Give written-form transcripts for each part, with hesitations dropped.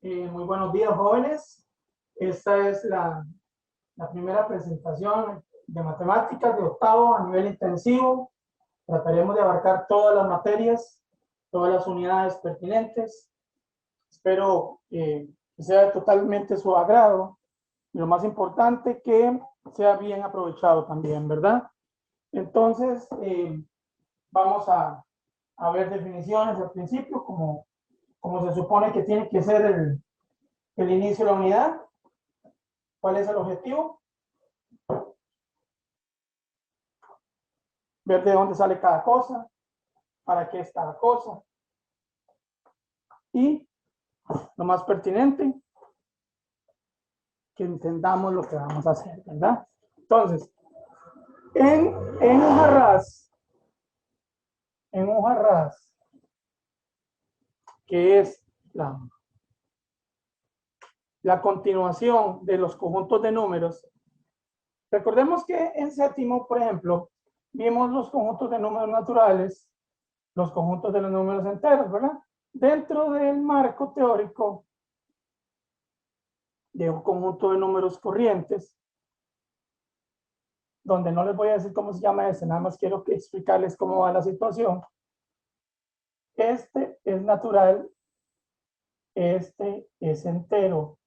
Muy buenos días, jóvenes. Esta es la primera presentación de matemáticas de octavo a nivel intensivo. Trataremos de abarcar todas las materias, todas las unidades pertinentes. Espero que sea totalmente su agrado y lo más importante, que sea bien aprovechado también, ¿verdad? Entonces, vamos a ver definiciones al principio, como se supone que tiene que ser el inicio de la unidad. ¿Cuál es el objetivo? Ver de dónde sale cada cosa, para qué es cada cosa. Y lo más pertinente, que entendamos lo que vamos a hacer, ¿verdad? Entonces, en hoja ras, que es la continuación de los conjuntos de números, recordemos que en séptimo, por ejemplo, vimos los conjuntos de números naturales, los conjuntos de los números enteros, ¿verdad? Dentro del marco teórico de un conjunto de números corrientes, donde no les voy a decir cómo se llama ese, nada más quiero explicarles cómo va la situación. Este es natural, este es entero,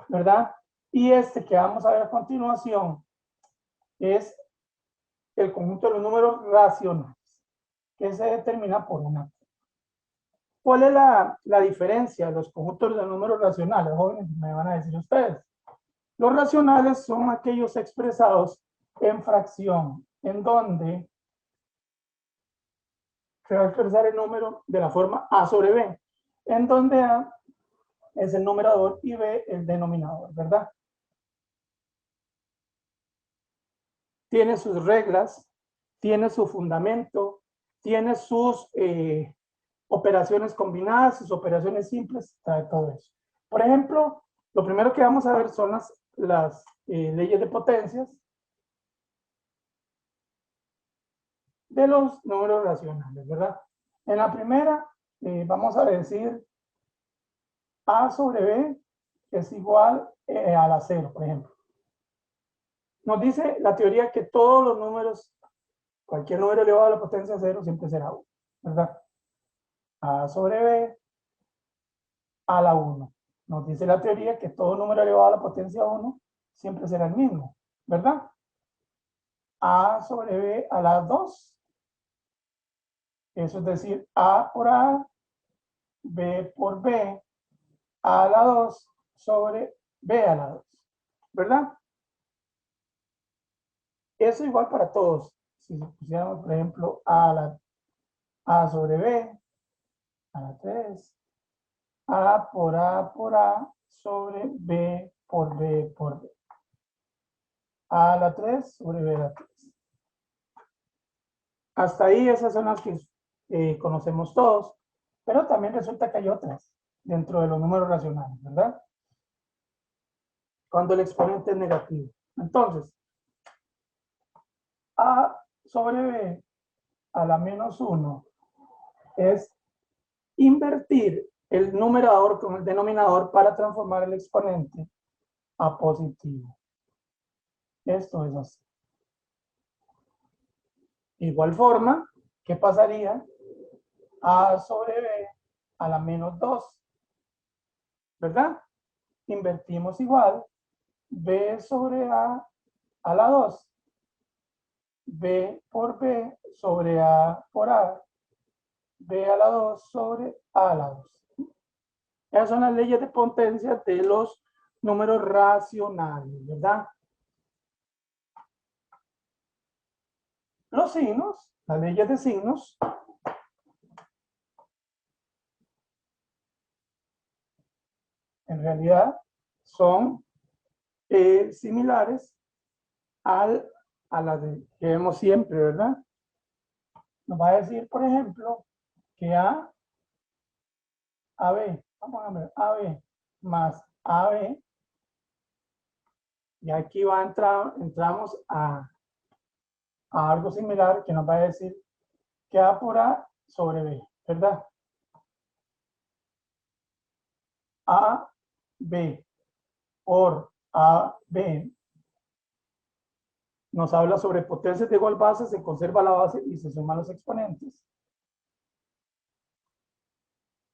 ¿verdad? Y este que vamos a ver a continuación es el conjunto de los números racionales, que se determina por una. ¿Cuál es la diferencia de los conjuntos de números racionales, jóvenes? Me van a decir ustedes. Los racionales son aquellos expresados en fracción, en donde se va a expresar el número de la forma A sobre B, en donde A es el numerador y B el denominador, ¿verdad? Tiene sus reglas, tiene su fundamento, tiene sus operaciones combinadas, sus operaciones simples, trae todo eso. Por ejemplo, lo primero que vamos a ver son las leyes de potencias de los números racionales, ¿verdad? En la primera, vamos a decir A sobre B es igual a la 0, por ejemplo. Nos dice la teoría que todos los números, cualquier número elevado a la potencia 0 siempre será 1, ¿verdad? A sobre B a la 1. Nos dice la teoría que todo número elevado a la potencia 1 siempre será el mismo, ¿verdad? A sobre B a la 2. Eso es decir, A por A, B por B, A a la 2 sobre B a la 2, ¿verdad? Eso igual para todos. Si pusiéramos, por ejemplo, A sobre B a la 3, A por A sobre B por B por B. A a la 3 sobre B a la 3. Hasta ahí esas son las que conocemos todos, pero también resulta que hay otras dentro de los números racionales, ¿verdad? Cuando el exponente es negativo. Entonces, A sobre B a la menos 1 es invertir el numerador con el denominador para transformar el exponente a positivo. Esto es así. De igual forma, ¿qué pasaría? A sobre B a la menos 2, ¿verdad? Invertimos igual, B sobre A la 2, B por B sobre A por A, B a la 2 sobre A a la 2. Esas son las leyes de potencia de los números racionales, ¿verdad? Los signos, las leyes de signos, en realidad son similares a las que vemos siempre, ¿verdad? Nos va a decir, por ejemplo, que AB, vamos a ver, AB más AB, y aquí entramos a algo similar que nos va a decir que A por A sobre B, ¿verdad? A B por AB nos habla sobre potencias de igual base, se conserva la base y se suman los exponentes.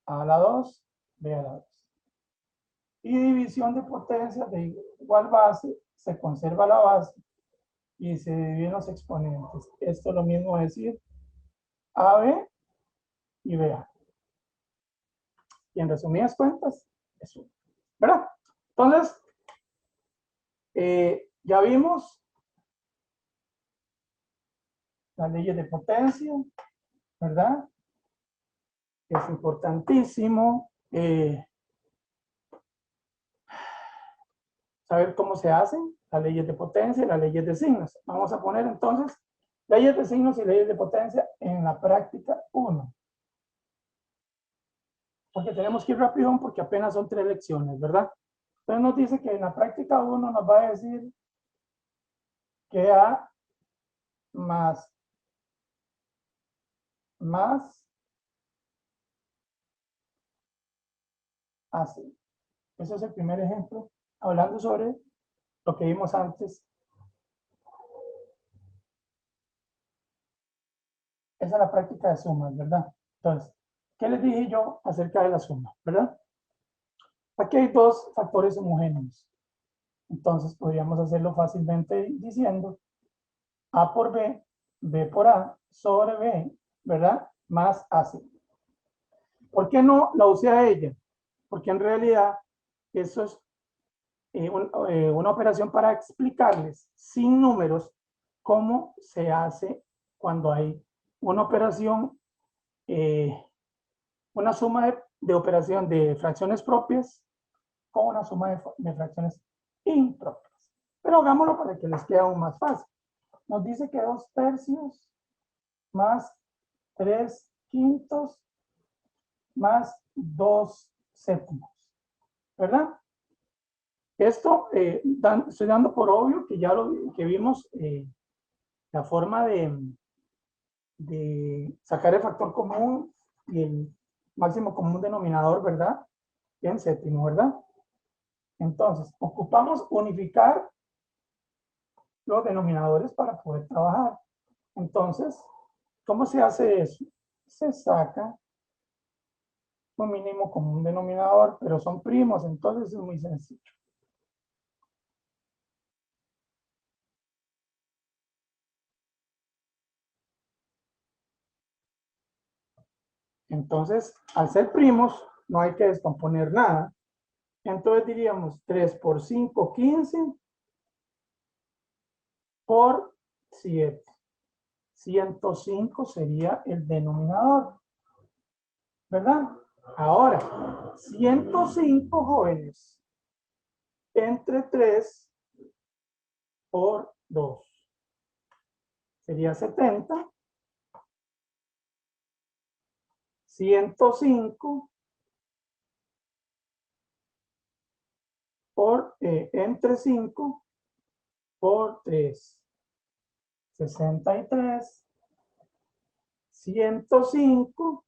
A a la 2, B a la 2. Y división de potencias de igual base, se conserva la base y se dividen los exponentes. Esto es lo mismo decir AB y BA. Y en resumidas cuentas, es 1. ¿Verdad? Entonces, ya vimos las leyes de potencia, ¿verdad? Es importantísimo saber cómo se hacen las leyes de potencia y las leyes de signos. Vamos a poner entonces leyes de signos y leyes de potencia en la práctica 1. Porque tenemos que ir rápido porque apenas son 3 lecciones, ¿verdad? Entonces nos dice que en la práctica 1 nos va a decir que A más AC. Ese es el primer ejemplo, hablando sobre lo que vimos antes. Esa es la práctica de sumas, ¿verdad? Entonces, ¿qué les dije yo acerca de la suma, verdad? Aquí hay 2 factores homogéneos. Entonces, podríamos hacerlo fácilmente diciendo A por B, B por A, sobre B, ¿verdad? Más AC. ¿Por qué no la usé a ella? Porque en realidad eso es una operación para explicarles sin números cómo se hace cuando hay una operación, una suma de operación de fracciones propias con una suma de fracciones impropias. Pero hagámoslo para que les quede aún más fácil. Nos dice que 2/3 más 3/5 más 2/7, ¿verdad? Esto estoy dando por obvio que ya lo que vimos, la forma de sacar el factor común y el máximo común denominador, ¿verdad? En séptimo, ¿verdad? Entonces, ocupamos unificar los denominadores para poder trabajar. Entonces, ¿cómo se hace eso? Se saca un mínimo común denominador, pero son primos, entonces es muy sencillo. Entonces, al ser primos, no hay que descomponer nada. Entonces diríamos 3 por 5, 15 por 7. 105 sería el denominador, ¿verdad? Ahora, 105 jóvenes entre 3 por 2 sería 70. 105 por entre 5 por 3. 63. 105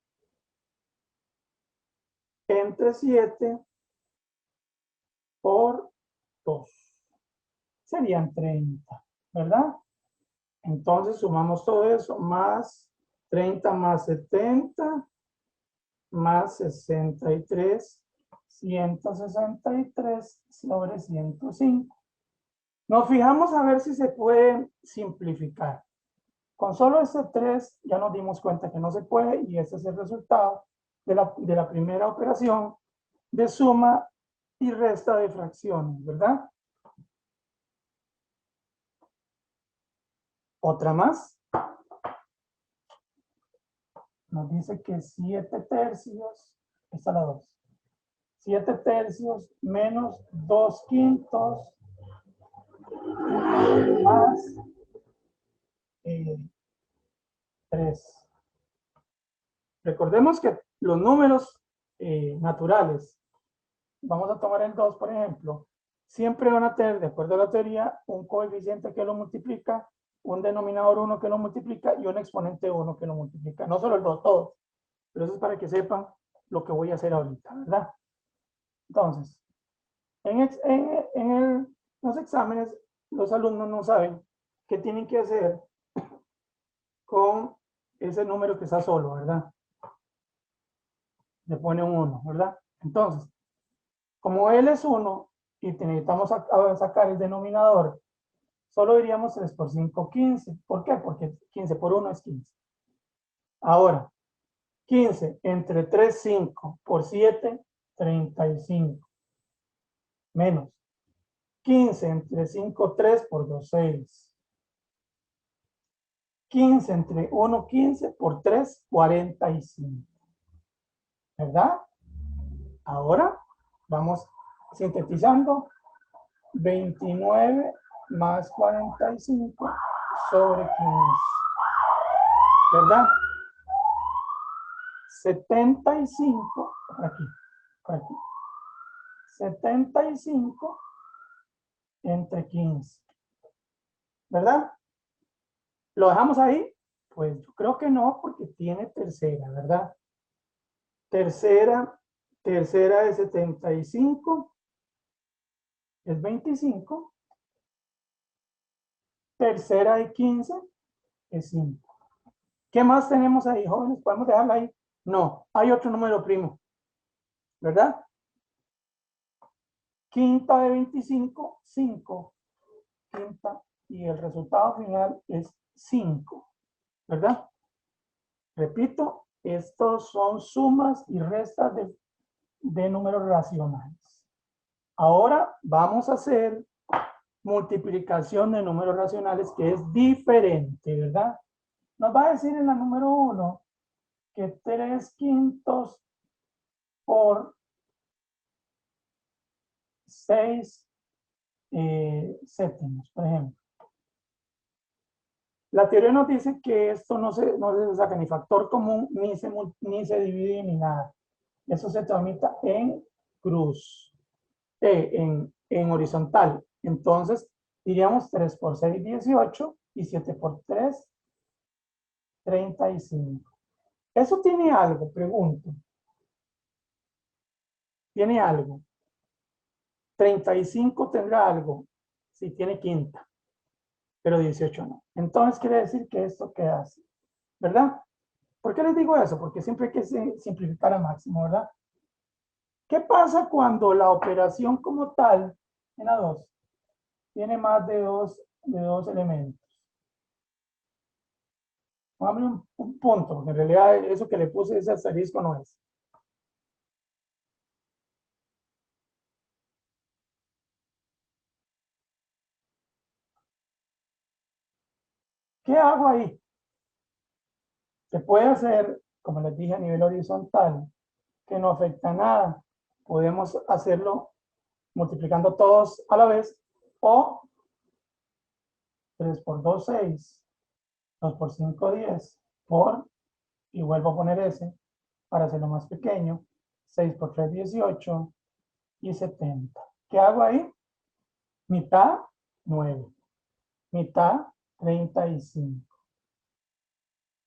entre 7 por 2. Serían 30, ¿verdad? Entonces sumamos todo eso, más 30 más 70, más 63, 163 sobre 105. Nos fijamos a ver si se puede simplificar. Con solo este 3 ya nos dimos cuenta que no se puede y ese es el resultado de la primera operación de suma y resta de fracciones, ¿verdad? Otra más. Nos dice que 7/3, esta es la 2. 7/3 menos 2/5 más 3. Recordemos que los números naturales, vamos a tomar el 2 por ejemplo, siempre van a tener, de acuerdo a la teoría, un coeficiente que lo multiplica, un denominador 1 que lo multiplica y un exponente 1 que lo multiplica. No solo el 2, todos. Pero eso es para que sepan lo que voy a hacer ahorita, ¿verdad? Entonces, En los exámenes, los alumnos no saben qué tienen que hacer con ese número que está solo, ¿verdad? Le pone un 1, ¿verdad? Entonces, como él es 1 y necesitamos sacar el denominador, solo diríamos 3 por 5, 15. ¿Por qué? Porque 15 por 1 es 15. Ahora, 15 entre 3, 5 por 7, 35. Menos 15 entre 5, 3 por 2, 6. 15 entre 1, 15 por 3, 45. ¿Verdad? Ahora vamos sintetizando. 29 más 45 sobre 15. ¿Verdad? 75, por aquí. 75 entre 15. ¿Verdad? ¿Lo dejamos ahí? Pues yo creo que no, porque tiene tercera, ¿verdad? Tercera de 75 es 25. Tercera de 15 es 5. ¿Qué más tenemos ahí, jóvenes? ¿Podemos dejarla ahí? No, hay otro número primo, ¿verdad? Quinta de 25, 5. Quinta, y el resultado final es 5, ¿verdad? Repito, estos son sumas y restas de números racionales. Ahora vamos a hacer multiplicación de números racionales, que es diferente, ¿verdad? Nos va a decir en la número 1 que 3 quintos por 6 séptimos, por ejemplo. La teoría nos dice que esto no se saca ni factor común, ni se divide, ni nada. Eso se tramita en cruz, en horizontal. Entonces, diríamos 3 por 6, 18, y 7 por 3, 35. ¿Eso tiene algo? Pregunto. ¿Tiene algo? 35 tendrá algo, si tiene quinta, pero 18 no. Entonces quiere decir que esto queda así, ¿verdad? ¿Por qué les digo eso? Porque siempre hay que simplificar a máximo, ¿verdad? ¿Qué pasa cuando la operación como tal, en la 2, tiene más de dos elementos? Póngame un punto, porque en realidad eso que le puse ese asterisco no es. ¿Qué hago ahí? Se puede hacer, como les dije, a nivel horizontal, que no afecta a nada. Podemos hacerlo multiplicando todos a la vez, o 3 por 2, 6, 2 por 5, 10, y vuelvo a poner ese para hacerlo más pequeño, 6 por 3, 18, y 70. ¿Qué hago ahí? Mitad, 9. Mitad, 35.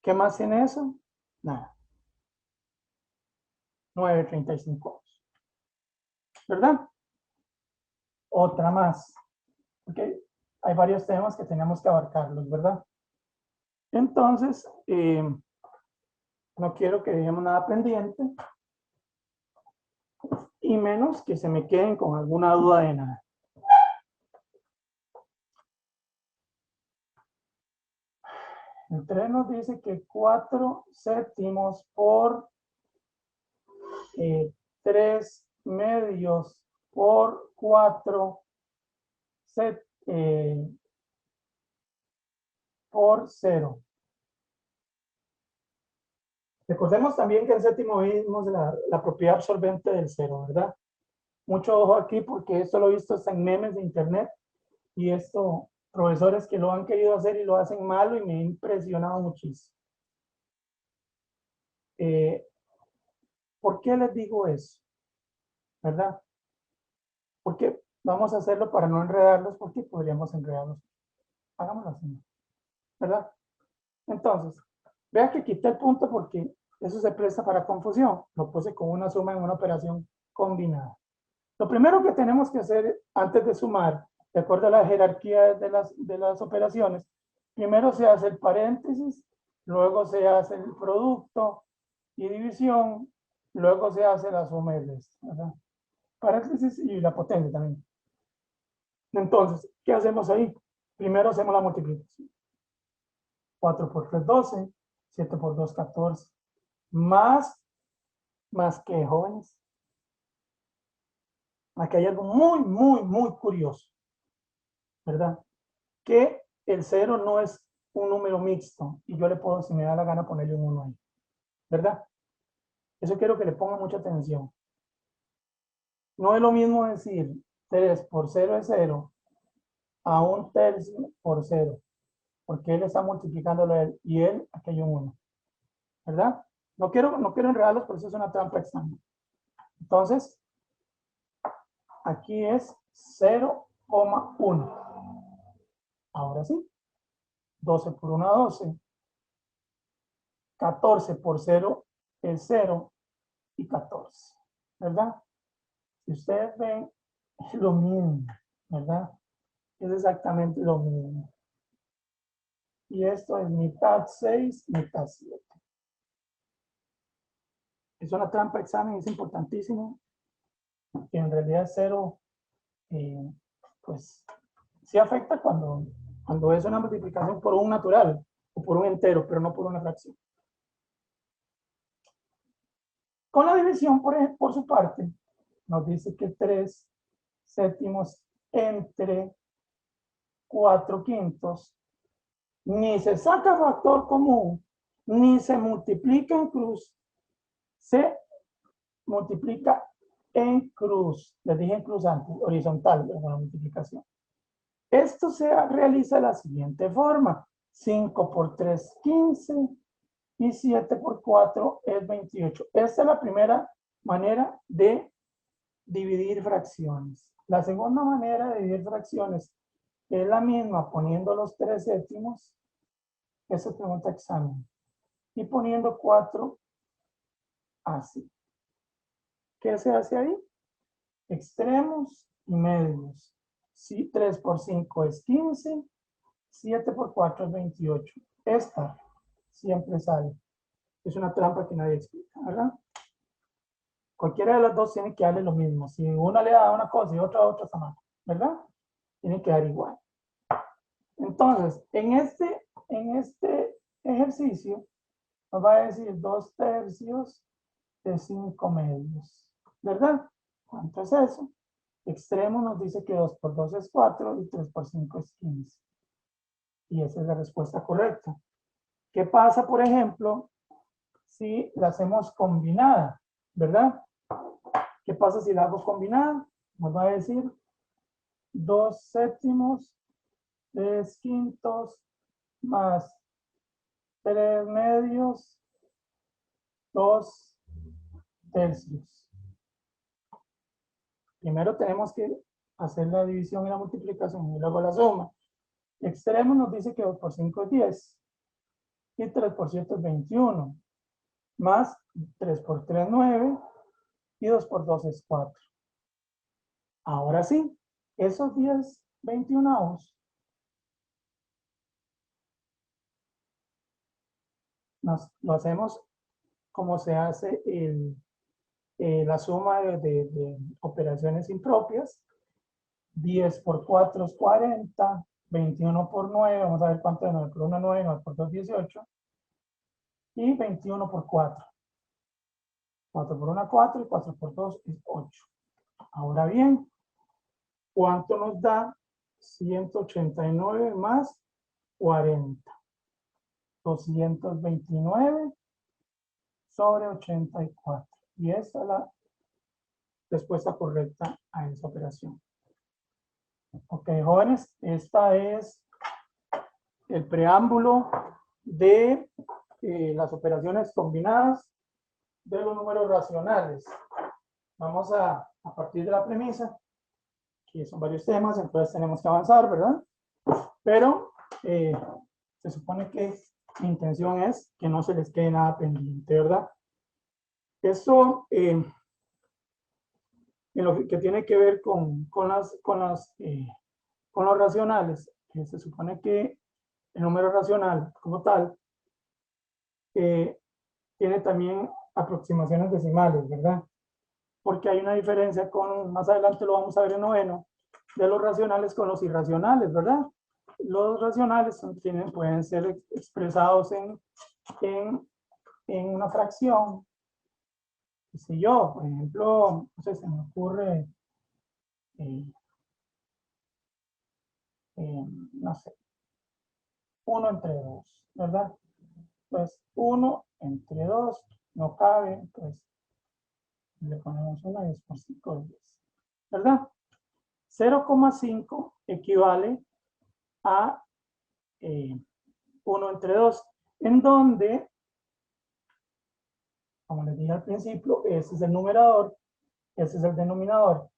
¿Qué más tiene eso? Nada. 9, 35. ¿Verdad? Otra más. Porque hay varios temas que tenemos que abarcarlos, ¿verdad? Entonces, no quiero que dejemos nada pendiente, y menos que se me queden con alguna duda de nada. El 3 nos dice que 4 séptimos por 3 medios por 4 por 0. Recordemos también que el séptimo vimos la propiedad absorbente del 0, ¿verdad? Mucho ojo aquí, porque esto lo he visto hasta en memes de internet, y esto, profesores que lo han querido hacer y lo hacen malo, y me ha impresionado muchísimo. ¿Por qué les digo eso? ¿Verdad? Porque vamos a hacerlo para no enredarlos, porque podríamos enredarlos. Hagámoslo así, ¿verdad? Entonces, vea que quité el punto porque eso se presta para confusión. Lo puse con una suma en una operación combinada. Lo primero que tenemos que hacer antes de sumar, de acuerdo a la jerarquía de las operaciones, primero se hace el paréntesis, luego se hace el producto y división, luego se hace la suma y resta, ¿verdad? Paréntesis y la potencia también. Entonces, ¿qué hacemos ahí? Primero hacemos la multiplicación. 4 por 3, 12. 7 por 2, 14. Más que, jóvenes. Aquí hay algo muy curioso, ¿verdad? Que el 0 no es un número mixto y yo le puedo, si me da la gana, ponerle un 1 ahí, ¿verdad? Eso quiero que le pongan mucha atención. No es lo mismo decir 3 por 0 es 0 a 1/3 por 0, porque él está multiplicándolo a él y él, aquí hay un 1, ¿verdad? No quiero enredarlos, pero eso es una trampa extraña. Entonces, aquí es 0,1. Ahora sí, 12 por 1, 12. 14 por 0 es 0 y 14, ¿verdad? Si ustedes ven, es lo mismo, ¿verdad? Es exactamente lo mismo. Y esto es mitad 6, mitad 7. Es una trampa examen, es importantísimo. Que en realidad 0, pues, sí afecta cuando es una multiplicación por un natural o por un entero, pero no por una fracción. Con la división, por su parte, nos dice que 3 séptimos entre 4/5 ni se saca factor común, ni se multiplica en cruz, se multiplica en cruz. Les dije en cruz antes, horizontal, la multiplicación. Esto se realiza de la siguiente forma. 5 por 3, 15 y 7 por 4 es 28. Esta es la primera manera de dividir fracciones. La segunda manera de dividir fracciones es la misma, poniendo los 3 séptimos, eso pregunta examen, y poniendo 4 así. ¿Qué se hace ahí? Extremos y medios. Si 3 por 5 es 15, 7 por 4 es 28. Esta siempre sale. Es una trampa que nadie explica, ¿verdad? Cualquiera de las dos tiene que darle lo mismo. Si una le da una cosa y otra está mal, ¿verdad? Tiene que dar igual. Entonces, en este ejercicio nos va a decir 2/3 de 5 medios, ¿verdad? ¿Cuánto es eso? Extremo nos dice que 2 por 2 es 4 y 3 por 5 es 15. Y esa es la respuesta correcta. ¿Qué pasa, por ejemplo, si la hacemos combinada, ¿verdad? ¿Qué pasa si la hago combinada? Nos va a decir 2 séptimos, 3 quintos, más 3 medios, 2 tercios. Primero tenemos que hacer la división y la multiplicación y luego la suma. Extremo nos dice que 2 por 5 es 10 y 3 por 7 es 21, más 3 por 3 9 y 2 por 2 es 4. Ahora sí, esos 10 21 lo hacemos como se hace la suma de operaciones impropias. 10 por 4 es 40, 21 por 9, vamos a ver cuánto es 9 por 1, 9, 9 por 2, 18, y 21 por 4. 4 por 1, 4, y 4 por 2 es 8. Ahora bien, ¿cuánto nos da 189 más 40? 229 sobre 84. Y esa es la respuesta correcta a esa operación. Ok, jóvenes, esta es el preámbulo de las operaciones combinadas de los números racionales. Vamos a partir de la premisa, que son varios temas, entonces tenemos que avanzar, ¿verdad? Pero se supone que mi intención es que no se les quede nada pendiente, ¿verdad? Esto en lo que tiene que ver con los racionales, que se supone que el número racional como tal tiene también aproximaciones decimales, ¿verdad? Porque hay una diferencia con, más adelante lo vamos a ver en noveno, de los racionales con los irracionales, ¿verdad? Los racionales pueden ser expresados en una fracción, qué sé yo, por ejemplo, no sé, se me ocurre, eh, no sé, 1 entre 2, ¿verdad? Pues 1 entre 2 no cabe, pues le ponemos 1 y 10 por 5, 10, ¿verdad? 0,5 equivale a 1 entre 2, en donde, como les dije al principio, ese es el numerador, ese es el denominador,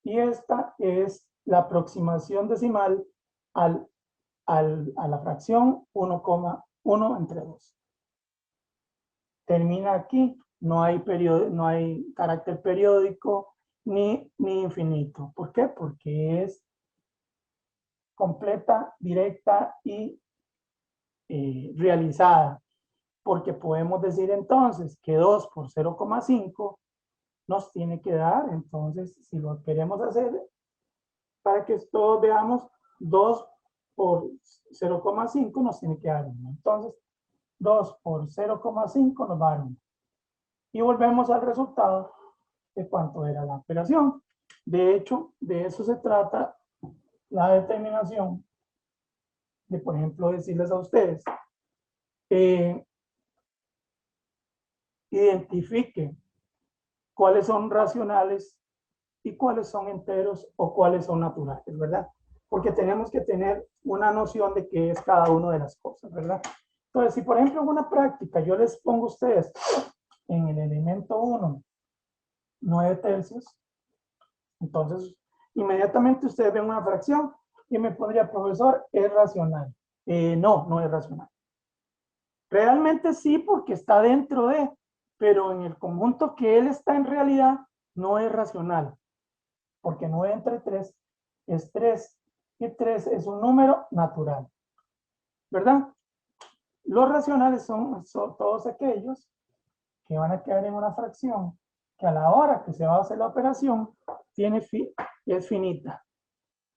y esta es la aproximación decimal a la fracción 1,1 entre 2. Termina aquí, no hay carácter periódico ni infinito. ¿Por qué? Porque es completa, directa y realizada. Porque podemos decir entonces que 2 por 0,5 nos tiene que dar, entonces si lo queremos hacer, para que todos veamos, 2 por 0,5 nos tiene que dar 1. Entonces, 2 por 0,5 nos va a dar 1. Y volvemos al resultado de cuánto era la operación. De hecho, de eso se trata la determinación de, por ejemplo, decirles a ustedes, identifique cuáles son racionales y cuáles son enteros o cuáles son naturales, ¿verdad? Porque tenemos que tener una noción de qué es cada una de las cosas, ¿verdad? Entonces, si por ejemplo en una práctica yo les pongo a ustedes en el elemento 1, 9 tercios, entonces inmediatamente ustedes ven una fracción y me pondría, profesor, ¿es racional? No, no es racional. Realmente sí, porque está dentro de, pero en el conjunto que él está en realidad no es racional, porque 9 entre 3 es 3, y 3 es un número natural, ¿verdad? Los racionales son todos aquellos que van a quedar en una fracción que a la hora que se va a hacer la operación es finita,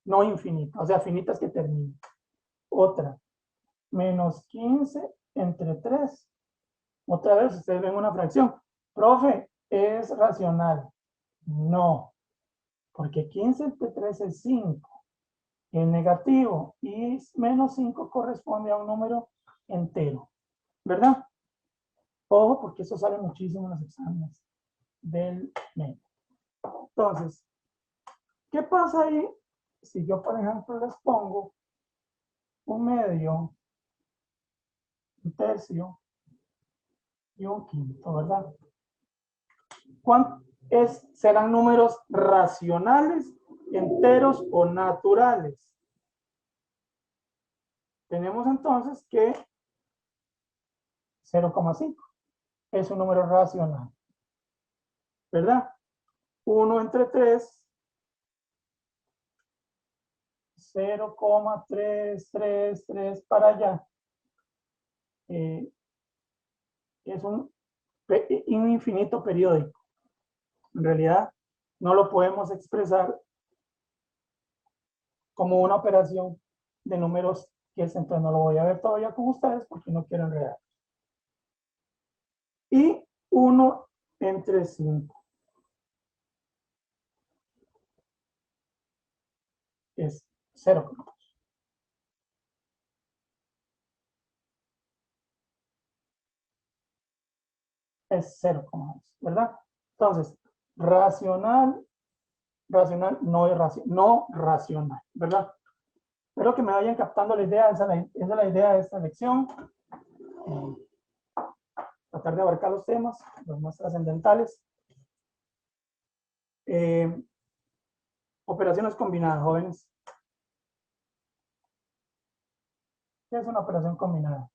no infinita, o sea, finitas que terminan. Otra, menos 15 entre 3. Otra vez ustedes ven una fracción. Profe, ¿es racional? No, porque 15 entre 3 es 5. Es negativo y menos 5 corresponde a un número entero, ¿verdad? Ojo, porque eso sale muchísimo en los exámenes del medio. Entonces, ¿qué pasa ahí si yo, por ejemplo, les pongo un medio, un tercio y un quinto, ¿verdad? ¿Serán números racionales, enteros o naturales? Tenemos entonces que 0,5 es un número racional, ¿verdad? 1 entre 3, 0,333 para allá, es un infinito periódico. En realidad, no lo podemos expresar como una operación de números que es, entonces no lo voy a ver todavía con ustedes porque no quiero enredar. Y 1 entre 5 es 0. Es 0,2, ¿verdad? Entonces, racional, no racional, ¿verdad? Espero que me vayan captando la idea, esa es la idea de esta lección. Tratar de abarcar los temas, los más trascendentales. Operaciones combinadas, jóvenes. ¿Qué es una operación combinada?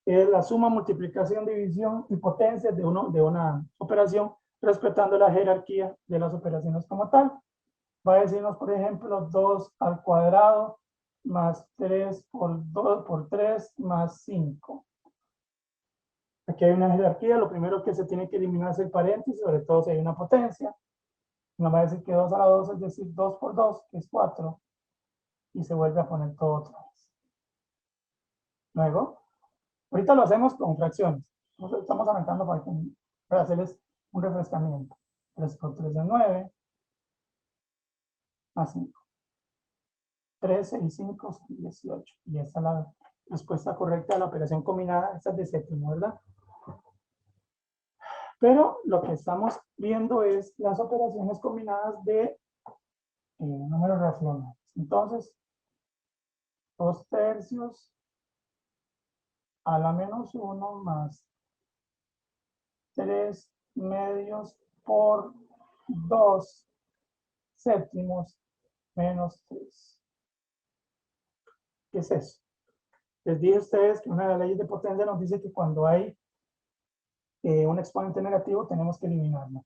Es la suma, multiplicación, división y potencias de una operación respetando la jerarquía de las operaciones como tal. Va a decirnos, por ejemplo, 2 al cuadrado más 3 por 2 por 3 más 5. Aquí hay una jerarquía, lo primero que se tiene que eliminar es el paréntesis, sobre todo si hay una potencia. Nos va a decir que 2 a la 2, es decir, 2 por 2, que es 4, y se vuelve a poner todo otra vez. Luego, ahorita lo hacemos con fracciones. Nosotros estamos arrancando para hacerles un refrescamiento. 3 por 3 es 9, más 5. 13 y 5 son 18. Y esta es la respuesta correcta a la operación combinada. Esta es de séptimo, ¿verdad? Pero lo que estamos viendo es las operaciones combinadas de números racionales. Entonces, 2 tercios a la menos 1 más 3 medios por 2 séptimos menos 3. ¿Qué es eso? Les dije a ustedes que una de las leyes de potencia nos dice que cuando hay un exponente negativo tenemos que eliminarlo.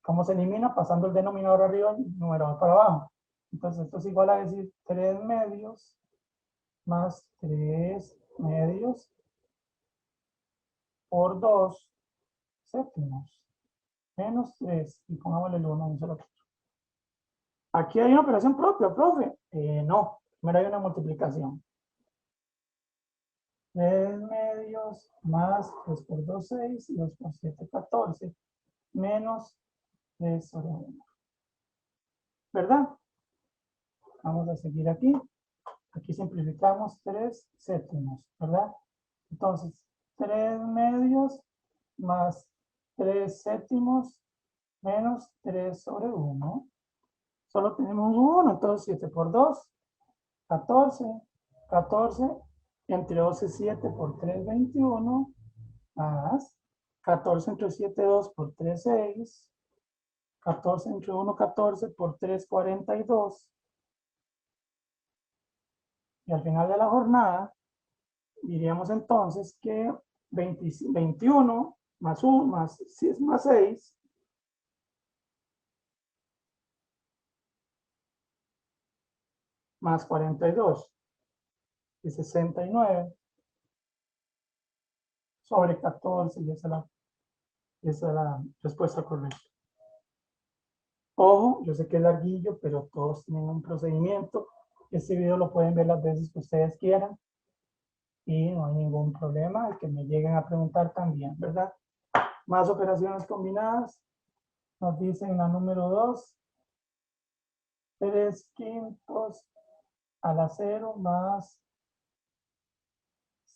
¿Cómo se elimina? Pasando el denominador arriba y el numerador para abajo. Entonces esto es igual a decir 3 medios más 3 medios por 2 séptimos menos 3, y pongámosle el 1 a un solo. Aquí hay una operación propia, profe. No, primero hay una multiplicación. 3 medios más 3 por 2, 6, y 2 por 7, 14, menos 3 sobre 1. ¿Verdad? Vamos a seguir aquí. Aquí simplificamos 3 séptimos, ¿verdad? Entonces, 3 medios más 3 séptimos menos 3 sobre 1. Solo tenemos 1, entonces 7 por 2, 14. 14 entre 12, 7 por 3, 21, más 14 entre 7, 2 por 3, 6. 14 entre 1, 14 por 3, 42. Y al final de la jornada, diríamos entonces que 21 más 1 más 6 más 42 y 69 sobre 14, y esa es la respuesta correcta. Ojo, yo sé que es larguillo, pero todos tienen un procedimiento. Este video lo pueden ver las veces que ustedes quieran y no hay ningún problema. El que me lleguen a preguntar también, ¿verdad? Más operaciones combinadas. Nos dicen la número 2, 3 quintos a la 0 más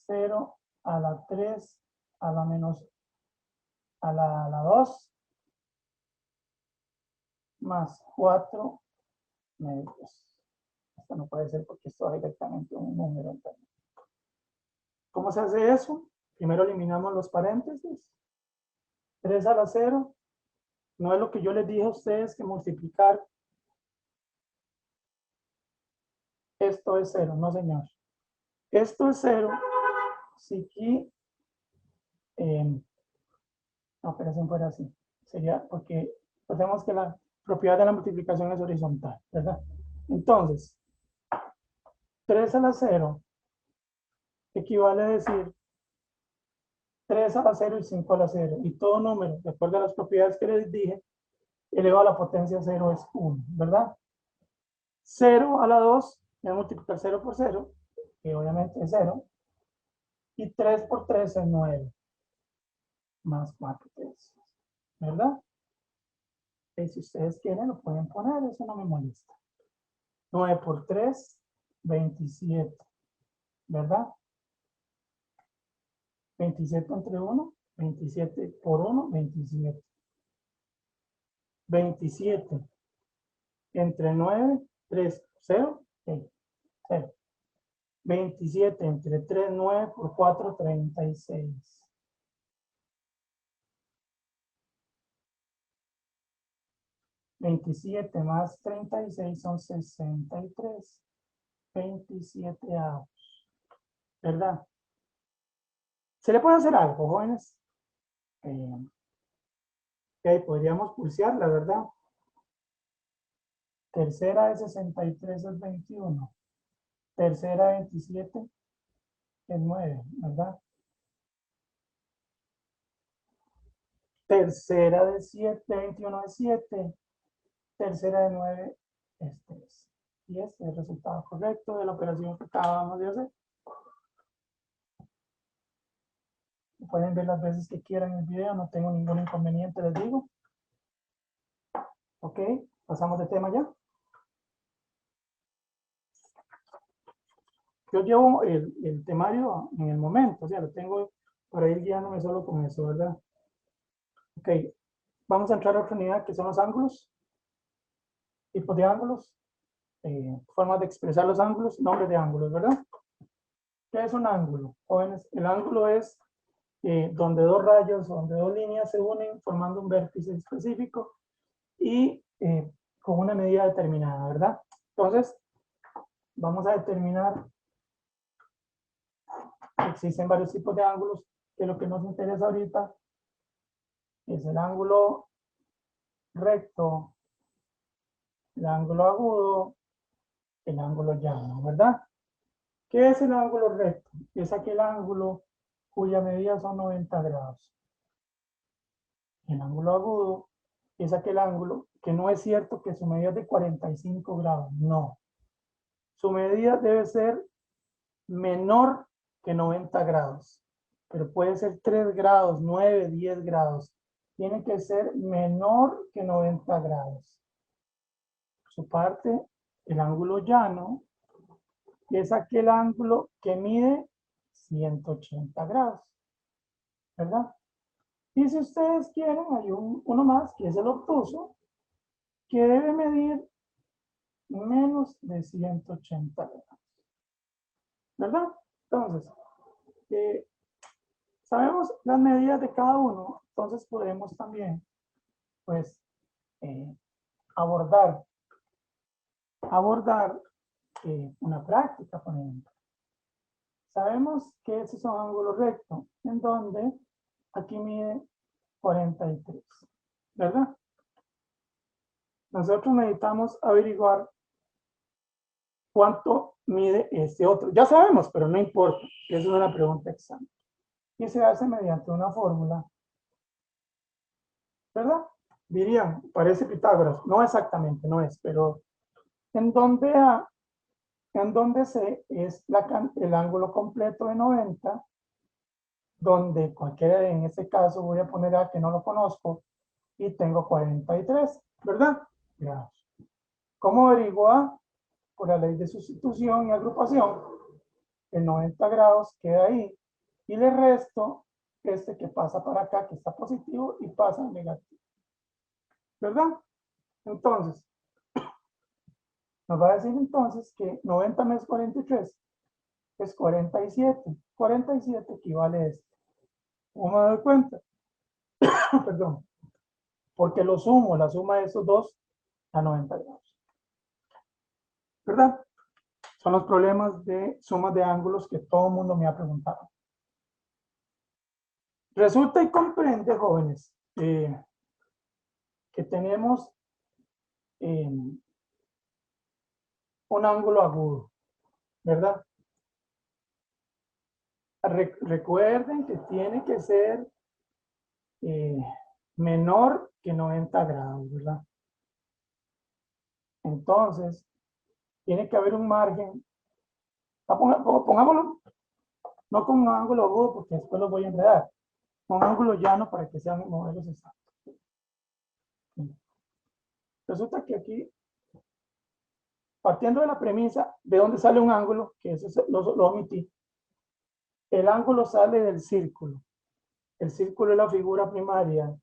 0 a la 3 a la menos a la 2 más 4 medios. Esto no puede ser porque esto es directamente un número. ¿Cómo se hace eso? Primero eliminamos los paréntesis. 3 a la 0. No es lo que yo les dije a ustedes que multiplicar esto es 0. No, señor. Esto es 0 si aquí la operación fuera así. Sería porque tenemos que la propiedad de la multiplicación es horizontal, ¿verdad? Entonces, 3 a la 0 equivale a decir 3 a la 0 y 5 a la 0. Y todo número, de acuerdo a las propiedades que les dije, elevado a la potencia 0 es 1, ¿verdad? 0 a la 2 es multiplicar 0 por 0, que obviamente es 0. Y 3 por 3 es 9, más 4 tercios, ¿verdad? Y si ustedes quieren, lo pueden poner, eso no me molesta. 9 por 3, 27, ¿verdad? 27 entre 1, 27 por 1, 27. 27 entre 9, 3, 0, 0. 27 entre 3, 9 por 4, 36. 27 más 36 son 63. 27 avos, ¿verdad? ¿Se le puede hacer algo, jóvenes? Ok, podríamos pulsearla, ¿verdad? Tercera de 63 es 21. Tercera de 27 es 9, ¿verdad? Tercera de 7, 21 es 7. Tercera de 9 es 3. Y este es el resultado correcto de la operación que acabamos de hacer. Pueden ver las veces que quieran el video, no tengo ningún inconveniente, les digo. Ok, pasamos de tema ya. Yo llevo el temario en el momento, o sea, lo tengo para ir guiándome solo con eso, ¿verdad? Ok, vamos a entrar a otra unidad que son los ángulos, tipos de ángulos, formas de expresar los ángulos, nombres de ángulos, ¿verdad? ¿Qué es un ángulo? Jóvenes, el ángulo es donde dos rayos o donde dos líneas se unen formando un vértice específico y con una medida determinada, ¿verdad? Entonces, vamos a determinar, existen varios tipos de ángulos, que lo que nos interesa ahorita es el ángulo recto, el ángulo agudo, el ángulo llano, ¿verdad? ¿Qué es el ángulo recto? Es aquel ángulo cuya medida son 90 grados. El ángulo agudo es aquel ángulo que no es cierto que su medida es de 45 grados, no. Su medida debe ser menor que 90 grados, pero puede ser 3 grados, 9, 10 grados. Tiene que ser menor que 90 grados. Por su parte, el ángulo llano es aquel ángulo que mide 180 grados, ¿verdad? Y si ustedes quieren, hay uno más, que es el obtuso, que debe medir menos de 180 grados, ¿verdad? Entonces, eh, sabemos las medidas de cada uno, entonces podemos también, pues, eh, abordar una práctica, por ejemplo. Sabemos que esos son ángulos rectos, en donde aquí mide 43, ¿verdad? Nosotros necesitamos averiguar cuánto mide este otro. Ya sabemos, pero no importa, eso es una pregunta examen. Y se hace mediante una fórmula, ¿verdad? Dirían, parece Pitágoras, no exactamente, no es, pero en donde A, en donde C es el ángulo completo de 90, donde cualquiera, en este caso voy a poner A que no lo conozco, y tengo 43, ¿verdad? Ya. ¿Cómo averiguo A? Por la ley de sustitución y agrupación, el 90 grados queda ahí, y le resto este que pasa para acá, que está positivo, y pasa en negativo, ¿verdad? Entonces, nos va a decir entonces que 90 menos 43 es 47. 47 equivale a esto. ¿Cómo me doy cuenta? Perdón. Porque lo sumo, la suma de esos dos a 90 grados. ¿Verdad? Son los problemas de sumas de ángulos que todo el mundo me ha preguntado. Resulta y comprende, jóvenes, que tenemos un ángulo agudo, ¿verdad? Recuerden que tiene que ser menor que 90 grados, ¿verdad? Entonces, tiene que haber un margen. Pongámoslo, no con un ángulo agudo, porque después lo voy a enredar. Con un ángulo llano para que sean modelos exactos. Resulta que aquí, partiendo de la premisa de dónde sale un ángulo, que eso lo omití, el ángulo sale del círculo. El círculo es la figura primaria,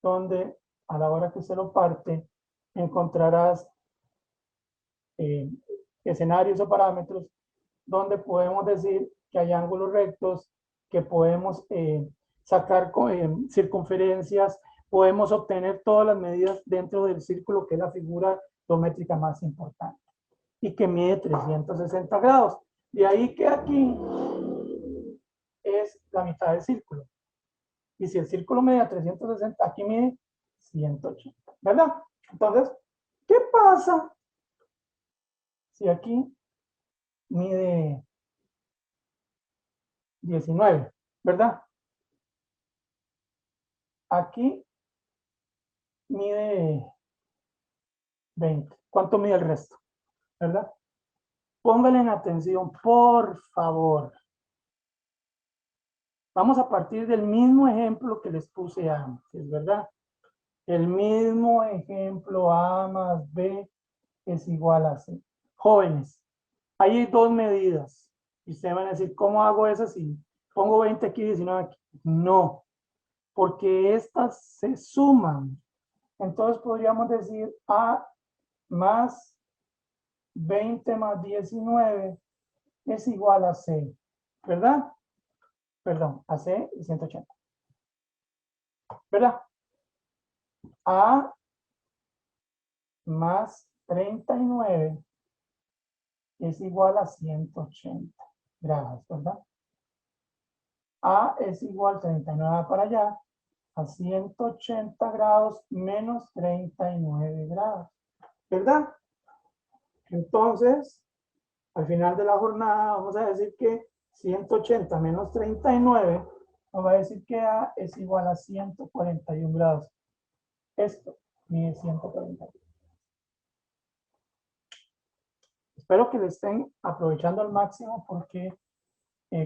donde a la hora que se lo parte, encontrarás escenarios o parámetros donde podemos decir que hay ángulos rectos, que podemos sacar circunferencias, podemos obtener todas las medidas dentro del círculo, que es la figura geométrica más importante, y que mide 360 grados. De ahí que aquí es la mitad del círculo. Y si el círculo mide 360, aquí mide 180, ¿verdad? Entonces, ¿qué pasa si aquí mide 19, ¿verdad? Aquí mide 20. ¿Cuánto mide el resto? ¿Verdad? Póngale en atención, por favor. Vamos a partir del mismo ejemplo que les puse antes, ¿verdad? El mismo ejemplo, A más B es igual a C. Jóvenes, ahí hay dos medidas. Y ustedes van a decir, ¿cómo hago eso si pongo 20 aquí y 19 aquí? No, porque estas se suman. Entonces podríamos decir A más 20 más 19 es igual a C, ¿verdad? Perdón, a C y 180, ¿verdad? A más 39 es igual a 180 grados, ¿verdad? A es igual a 39 para allá, a 180 grados menos 39 grados, ¿verdad? Entonces, al final de la jornada vamos a decir que 180 menos 39 nos va a decir que A es igual a 141 grados. Esto mide 141. Espero que le estén aprovechando al máximo porque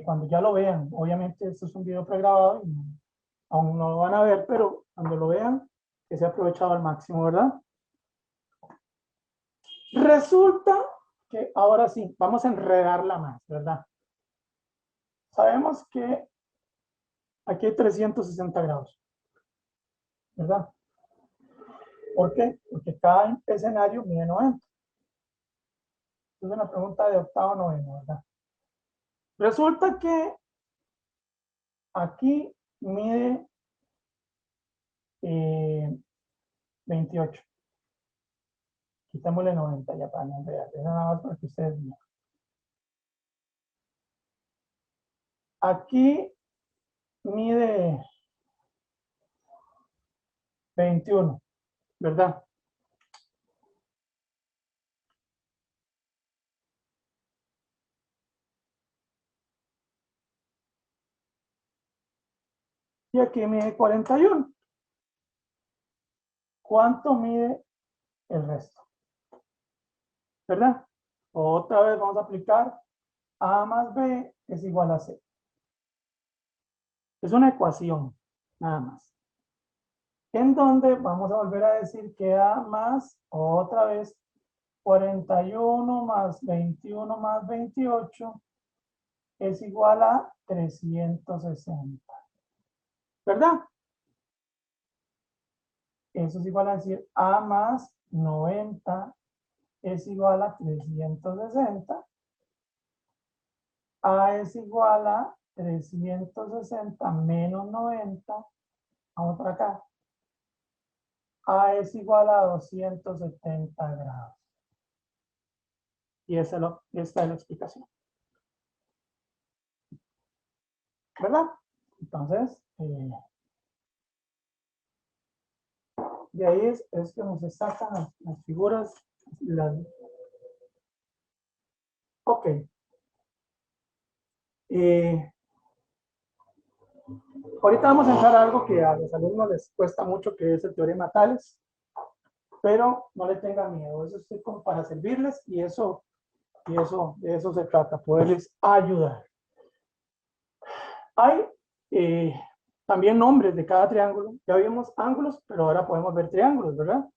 cuando ya lo vean, obviamente esto es un video pregrabado y aún no lo van a ver, pero cuando lo vean, que se ha aprovechado al máximo, ¿verdad? Resulta que ahora sí, vamos a enredarla más, ¿verdad? Sabemos que aquí hay 360 grados, ¿verdad? ¿Por qué? Porque cada escenario mide 90. Es una pregunta de octavo noveno, ¿verdad? Resulta que aquí mide 28. Quitémosle 90 ya para no enredar. Eso nada más para que ustedes vean. Aquí mide 21, ¿verdad? Y aquí mide 41. ¿Cuánto mide el resto? ¿Verdad? Otra vez vamos a aplicar A más B es igual a C. Es una ecuación, nada más. En donde vamos a volver a decir que A más, otra vez, 41 más 21 más 28 es igual a 360. ¿Verdad? Eso es igual a decir A más 90 es igual a 360. A es igual a 360 menos 90. Vamos para acá. A es igual a 270 grados. Y esta es la explicación. ¿Verdad? Entonces, de ahí es que nos sacan las figuras. Ok. Ahorita vamos a entrar a algo que a los alumnos les cuesta mucho, que es el teorema Tales, pero no le tengan miedo. Eso estoy como para servirles y de eso se trata, poderles ayudar. Hay también nombres de cada triángulo. Ya vimos ángulos, pero ahora podemos ver triángulos, ¿verdad?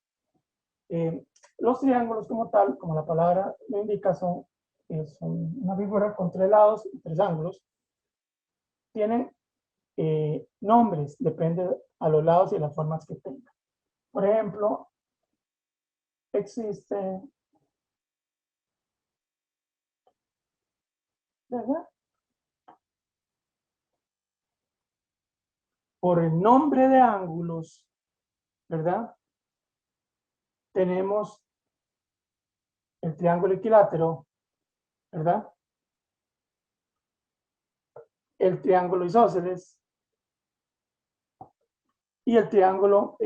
Los triángulos como tal, como la palabra lo indica, son una figura con tres lados y tres ángulos. Tienen nombres, depende a los lados y las formas que tengan. Por ejemplo, existe, ¿verdad? Por el nombre de ángulos, ¿verdad? Tenemos el triángulo equilátero, ¿verdad? El triángulo isósceles y el triángulo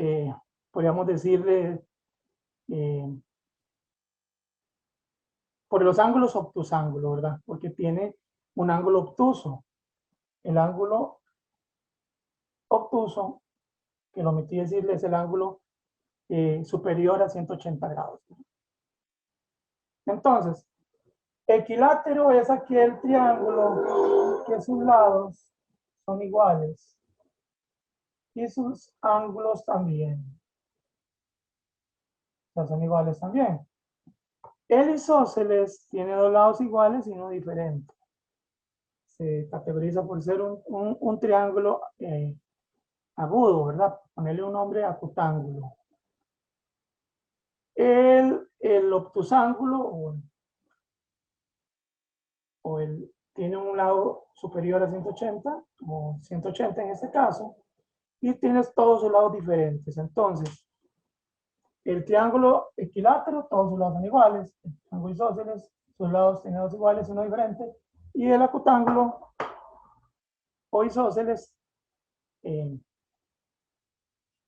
podríamos decirle, por los ángulos obtusángulo, ¿verdad? Porque tiene un ángulo obtuso. El ángulo obtuso, que lo omití decirle, es el ángulo superior a 180 grados. Entonces, equilátero es aquel triángulo que sus lados son iguales y sus ángulos también. O sea, son iguales también. El isósceles tiene dos lados iguales y uno diferente. Se categoriza por ser un triángulo agudo, ¿verdad? Ponerle un nombre acutángulo. El obtusángulo tiene un lado superior a 180, o 180 en este caso, y tienes todos sus lados diferentes. Entonces, el triángulo equilátero, todos sus lados son iguales. El triángulo isósceles, sus lados tienen dos iguales, uno diferente. Y el acutángulo o isósceles,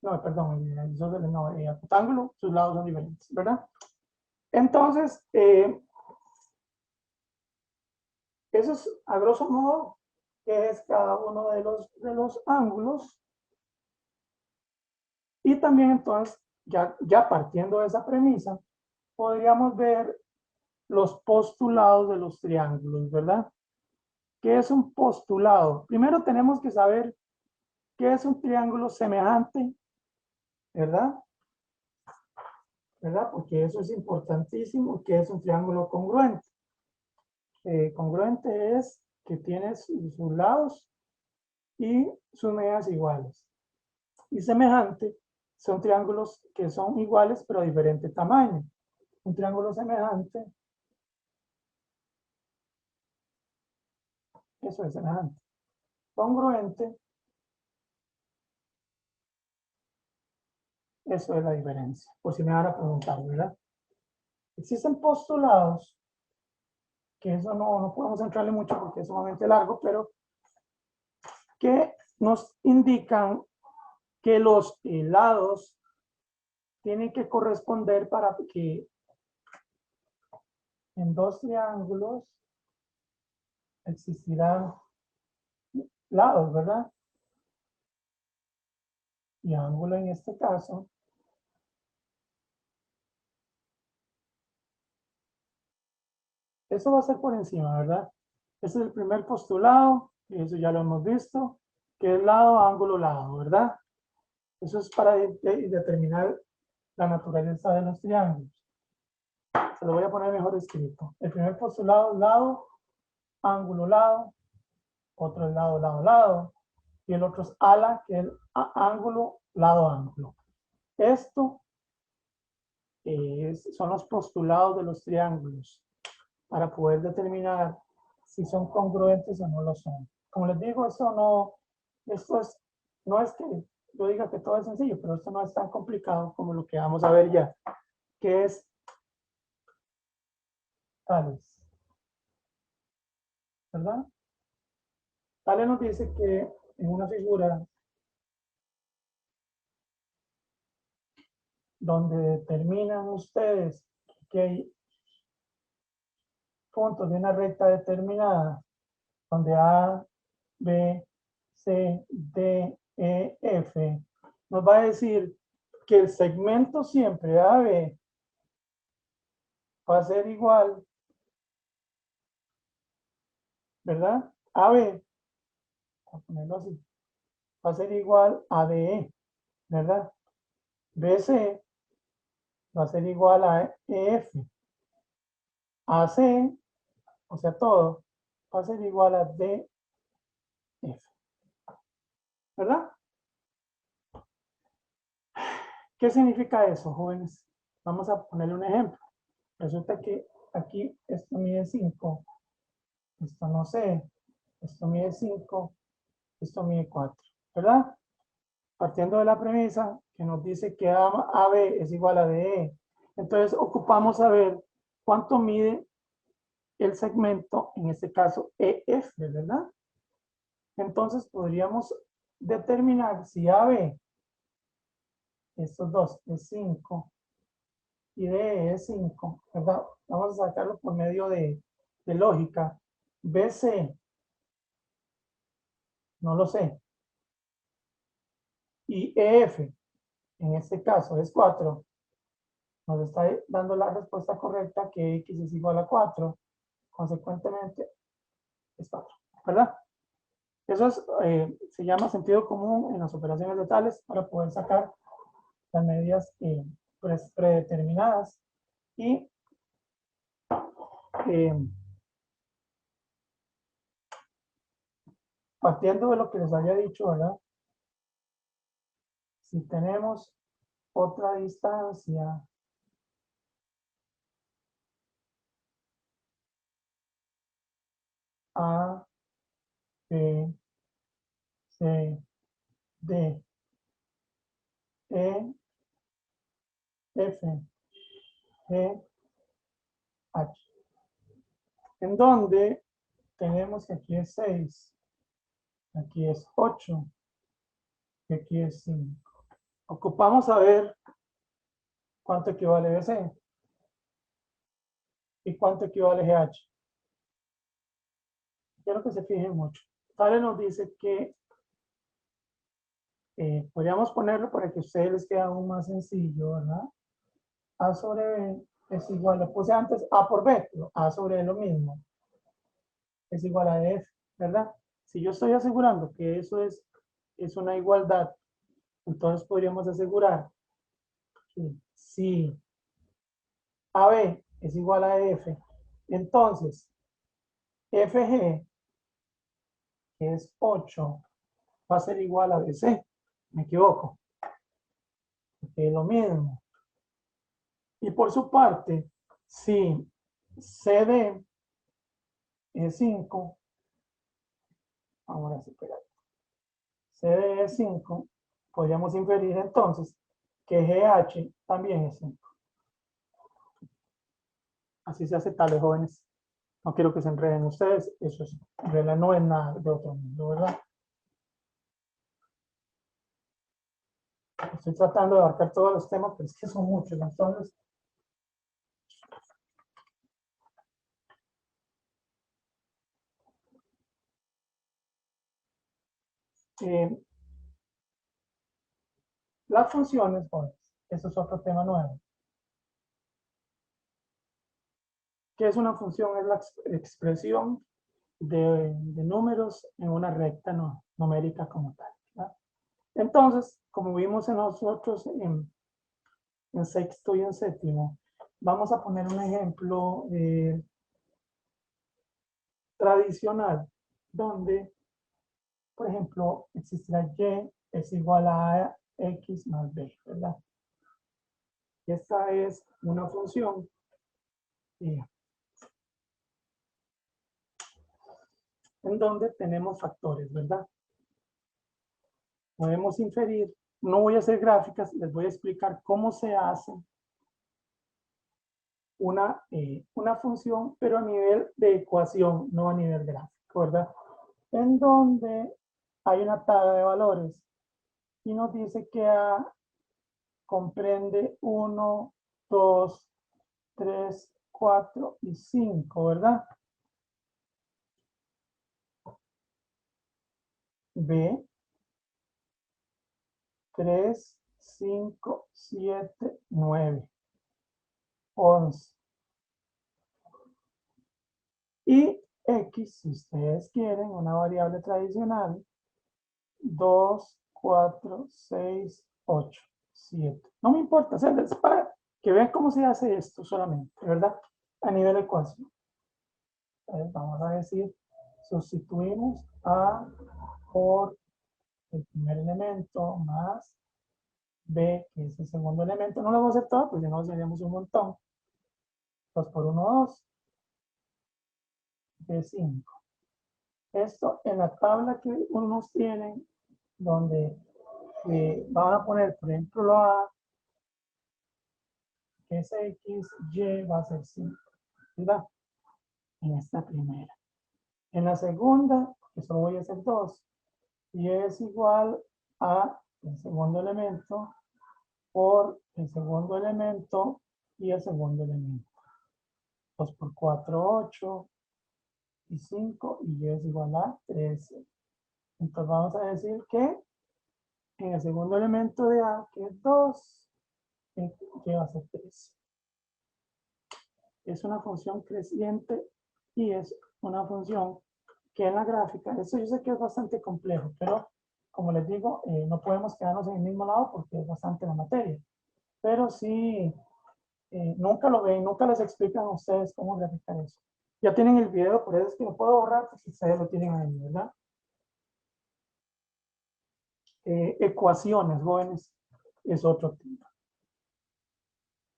no, perdón, el isósceles no, el acutángulo, sus lados son diferentes, ¿verdad? Entonces, eso es a grosso modo que es cada uno de los ángulos. Y también entonces, ya partiendo de esa premisa, podríamos ver los postulados de los triángulos, ¿verdad? ¿Qué es un postulado? Primero tenemos que saber qué es un triángulo semejante, ¿verdad? ¿Verdad? Porque eso es importantísimo, qué es un triángulo congruente. Congruente es que tiene sus lados y sus medidas iguales. Y semejante son triángulos que son iguales pero de diferente tamaño. Un triángulo semejante, eso es semejante. Congruente, eso es la diferencia. Por si me van a preguntar, ¿verdad? Existen postulados, que eso no podemos entrarle mucho porque es sumamente largo, pero que nos indican que los lados tienen que corresponder para que en dos triángulos existirán lados, ¿verdad? Y ángulo en este caso. Eso va a ser por encima, ¿verdad? Ese es el primer postulado, y eso ya lo hemos visto, que es lado, ángulo, lado, ¿verdad? Eso es para determinar la naturaleza de los triángulos. Se lo voy a poner mejor escrito. El primer postulado, lado, ángulo, lado. Otro es lado, lado, lado. Y el otro es ala, que es ángulo, lado, ángulo. Esto son los postulados de los triángulos para poder determinar si son congruentes o no lo son. Como les digo, no es que yo diga que todo es sencillo, pero esto no es tan complicado como lo que vamos a ver ya, que es Tales, ¿verdad? Tales nos dice que en una figura donde determinan ustedes que hay puntos de una recta determinada, donde A, B, C, D, E, F, nos va a decir que el segmento siempre AB va a ser igual, ¿verdad? AB, a ponerlo así, va a ser igual a DE, ¿verdad? BC va a ser igual a EF. AC, o sea, todo, va a ser igual a DF, ¿verdad? ¿Qué significa eso, jóvenes? Vamos a ponerle un ejemplo. Resulta que aquí esto mide 5, esto no sé, esto mide 5, esto mide 4, ¿verdad? Partiendo de la premisa que nos dice que AB es igual a DE, entonces ocupamos saber cuánto mide el segmento, en este caso EF, ¿verdad? Entonces podríamos determinar si AB estos dos es 5 y D es 5, ¿verdad? Vamos a sacarlo por medio de lógica. BC, no lo sé. Y EF, en este caso es 4. Nos está dando la respuesta correcta que X es igual a 4. Consecuentemente, es 4, ¿verdad? Eso es, se llama sentido común en las operaciones de tales para poder sacar las medidas predeterminadas. Y partiendo de lo que les había dicho, ¿verdad? Si tenemos otra distancia A, B, C, D, E, F, G, H, en donde tenemos que aquí es 6, aquí es 8, y aquí es 5. Ocupamos saber cuánto equivale BC y cuánto equivale GH. Quiero que se fijen mucho. Tale nos dice que podríamos ponerlo para que a ustedes les quede aún más sencillo, ¿verdad? A sobre B es igual, lo puse antes A por B, pero A sobre B lo mismo, es igual a F, ¿verdad? Si yo estoy asegurando que eso es una igualdad, entonces podríamos asegurar que si AB es igual a F, entonces FG, que es 8, va a ser igual a BC. Me equivoco, porque es lo mismo. Y por su parte, si CD es 5, ahora sí, espérate. CD es 5, podríamos inferir entonces que GH también es 5. Así se hace tales, jóvenes. No quiero que se enreden ustedes, eso es, en realidad no es nada de otro mundo, ¿verdad? Estoy tratando de abarcar todos los temas, pero es que son muchos, entonces eh, las funciones, jóvenes, eso es otro tema nuevo. ¿Qué es una función? Es la expresión de números en una recta numérica como tal, ¿verdad? Entonces, como vimos en nosotros en sexto y en séptimo, vamos a poner un ejemplo tradicional donde, por ejemplo, existirá y es igual a x más b, ¿verdad? Y esta es una función en donde tenemos factores, ¿verdad? Podemos inferir, no voy a hacer gráficas, les voy a explicar cómo se hace una función, pero a nivel de ecuación, no a nivel gráfico, ¿verdad? En donde hay una tabla de valores y nos dice que A comprende 1, 2, 3, 4 y 5, ¿verdad? B, 3, 5, 7, 9, 11. Y X, si ustedes quieren, una variable tradicional, 2, 4, 6, 8, 7. No me importa, o sea, es para que vean cómo se hace esto solamente, ¿verdad? A nivel de ecuación. Entonces, vamos a decir, sustituimos A por el primer elemento más B, que es el segundo elemento. No lo vamos a hacer todo, porque si no seríamos un montón. 2 por 1, 2. B5. Esto en la tabla que unos tienen, donde van a poner, por ejemplo, lo A, que es X, Y va a ser 5, ¿verdad? En esta primera. En la segunda, que solo voy a hacer 2, y es igual a el segundo elemento por el segundo elemento y el segundo elemento. 2 por 4, 8 y 5 y y es igual a 13. Entonces vamos a decir que en el segundo elemento de A, que es 2, que va a ser 13. Es una función creciente y es una función que en la gráfica, eso yo sé que es bastante complejo, pero como les digo, no podemos quedarnos en el mismo lado porque es bastante la materia. Pero sí, nunca lo ven, nunca les explican a ustedes cómo graficar eso. Ya tienen el video, por eso es que lo puedo borrar, porque ustedes lo tienen ahí, ¿verdad? Ecuaciones, jóvenes, es otro tema.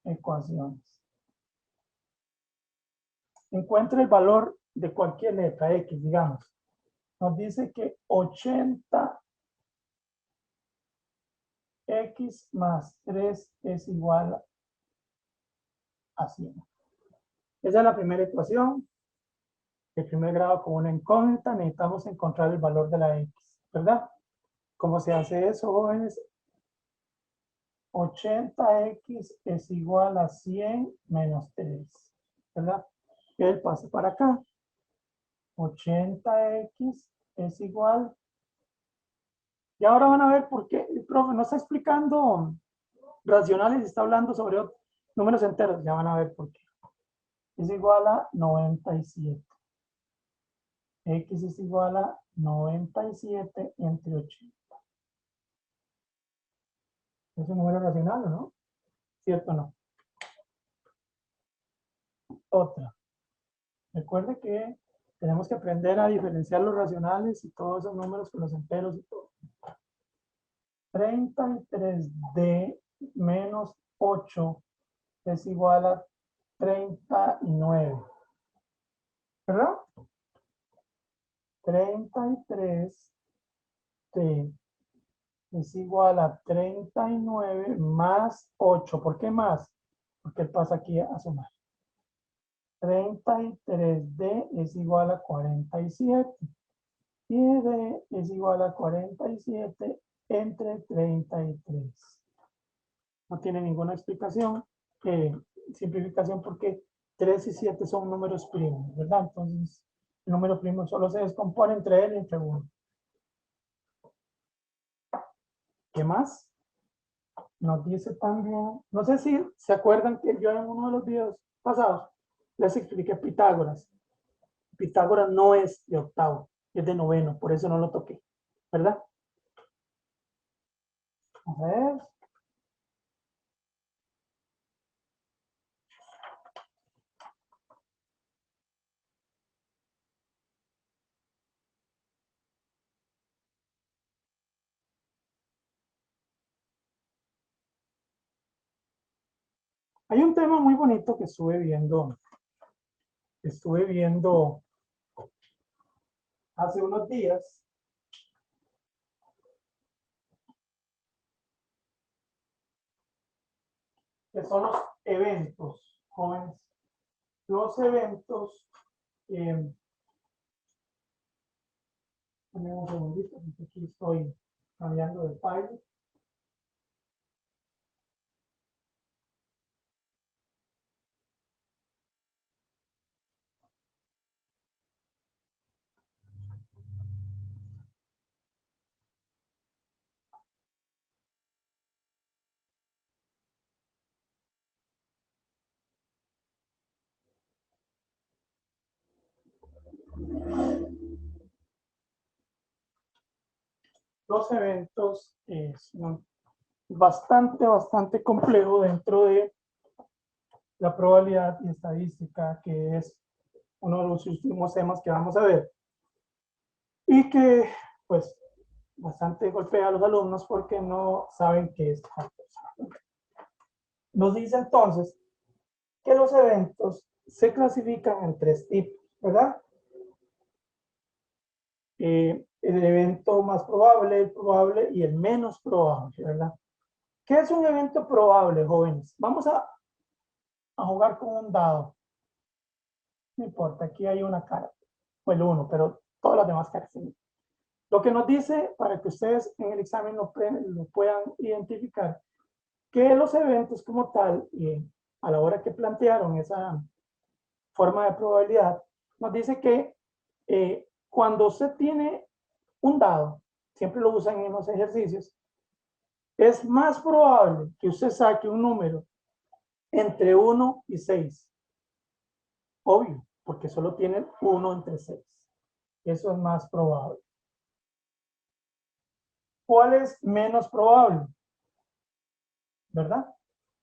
Ecuaciones. Encuentre el valor de cualquier letra X, digamos. Nos dice que 80x más 3 es igual a 100. Esa es la primera ecuación de primer grado con una incógnita. Necesitamos encontrar el valor de la X, ¿verdad? ¿Cómo se hace eso, jóvenes? 80x es igual a 100 menos 3, ¿verdad? El paso para acá. 80x es igual. Y ahora van a ver por qué el profe no está explicando racionales, está hablando sobre números enteros. Ya van a ver por qué. Es igual a 97. X es igual a 97 entre 80. Es un número racional, ¿no? ¿Cierto o no? Otra. Recuerde que tenemos que aprender a diferenciar los racionales y todos esos números con los enteros y todo. 33D menos 8 es igual a 39. ¿Verdad? 33D es igual a 39 más 8. ¿Por qué más? Porque él pasa aquí a sumar. 33D es igual a 47. Y D es igual a 47 entre 33. No tiene ninguna explicación, simplificación, porque 3 y 7 son números primos, ¿verdad? Entonces, el número primo solo se descompone entre él y entre 1. ¿Qué más? Nos dice también, no sé si se acuerdan que yo en uno de los videos pasados les expliqué Pitágoras. Pitágoras no es de octavo, es de noveno, por eso no lo toqué, ¿verdad? A ver. Hay un tema muy bonito que estuve viendo hace unos días, que son los eventos, jóvenes. Los eventos, eh, un segundito, aquí estoy cambiando de file. Los eventos son bastante complejo dentro de la probabilidad y estadística, que es uno de los últimos temas que vamos a ver. Y que, pues, bastante golpea a los alumnos porque no saben qué es tal cosa. Nos dice entonces que los eventos se clasifican en 3 tipos, ¿verdad? El evento más probable, el probable y el menos probable, ¿verdad? ¿Qué es un evento probable, jóvenes? Vamos a jugar con un dado. No importa, aquí hay una cara, o el 1, pero todas las demás caras. ¿Sí? Lo que nos dice, para que ustedes en el examen lo puedan identificar, que los eventos como tal, a la hora que plantearon esa forma de probabilidad, nos dice que cuando usted tiene un dado, siempre lo usan en los ejercicios, es más probable que usted saque un número entre 1 y 6. Obvio, porque solo tienen 1 entre 6. Eso es más probable. ¿Cuál es menos probable? ¿Verdad?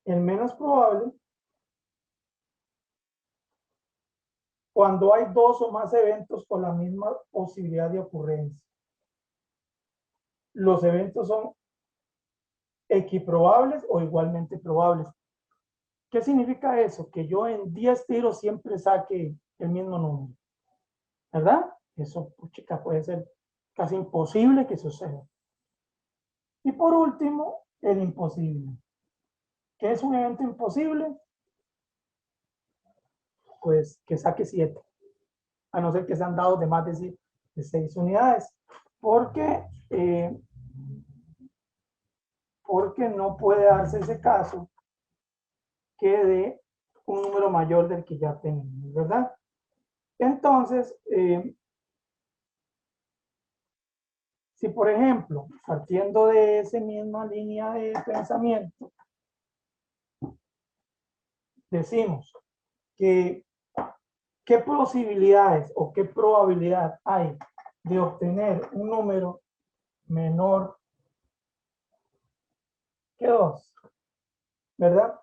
El menos probable cuando hay dos o más eventos con la misma posibilidad de ocurrencia. Los eventos son equiprobables o igualmente probables. ¿Qué significa eso? Que yo en 10 tiros siempre saque el mismo número. ¿Verdad? Eso, chica, puede ser casi imposible que suceda. Y por último, el imposible. ¿Qué es un evento imposible? Pues que saque 7. A no ser que sean dados de más de 6 unidades. Porque no puede darse ese caso que dé un número mayor del que ya tenemos, ¿verdad? Entonces, si por ejemplo, partiendo de esa misma línea de pensamiento, decimos que qué posibilidades o qué probabilidad hay de obtener un número menor que 2, ¿verdad?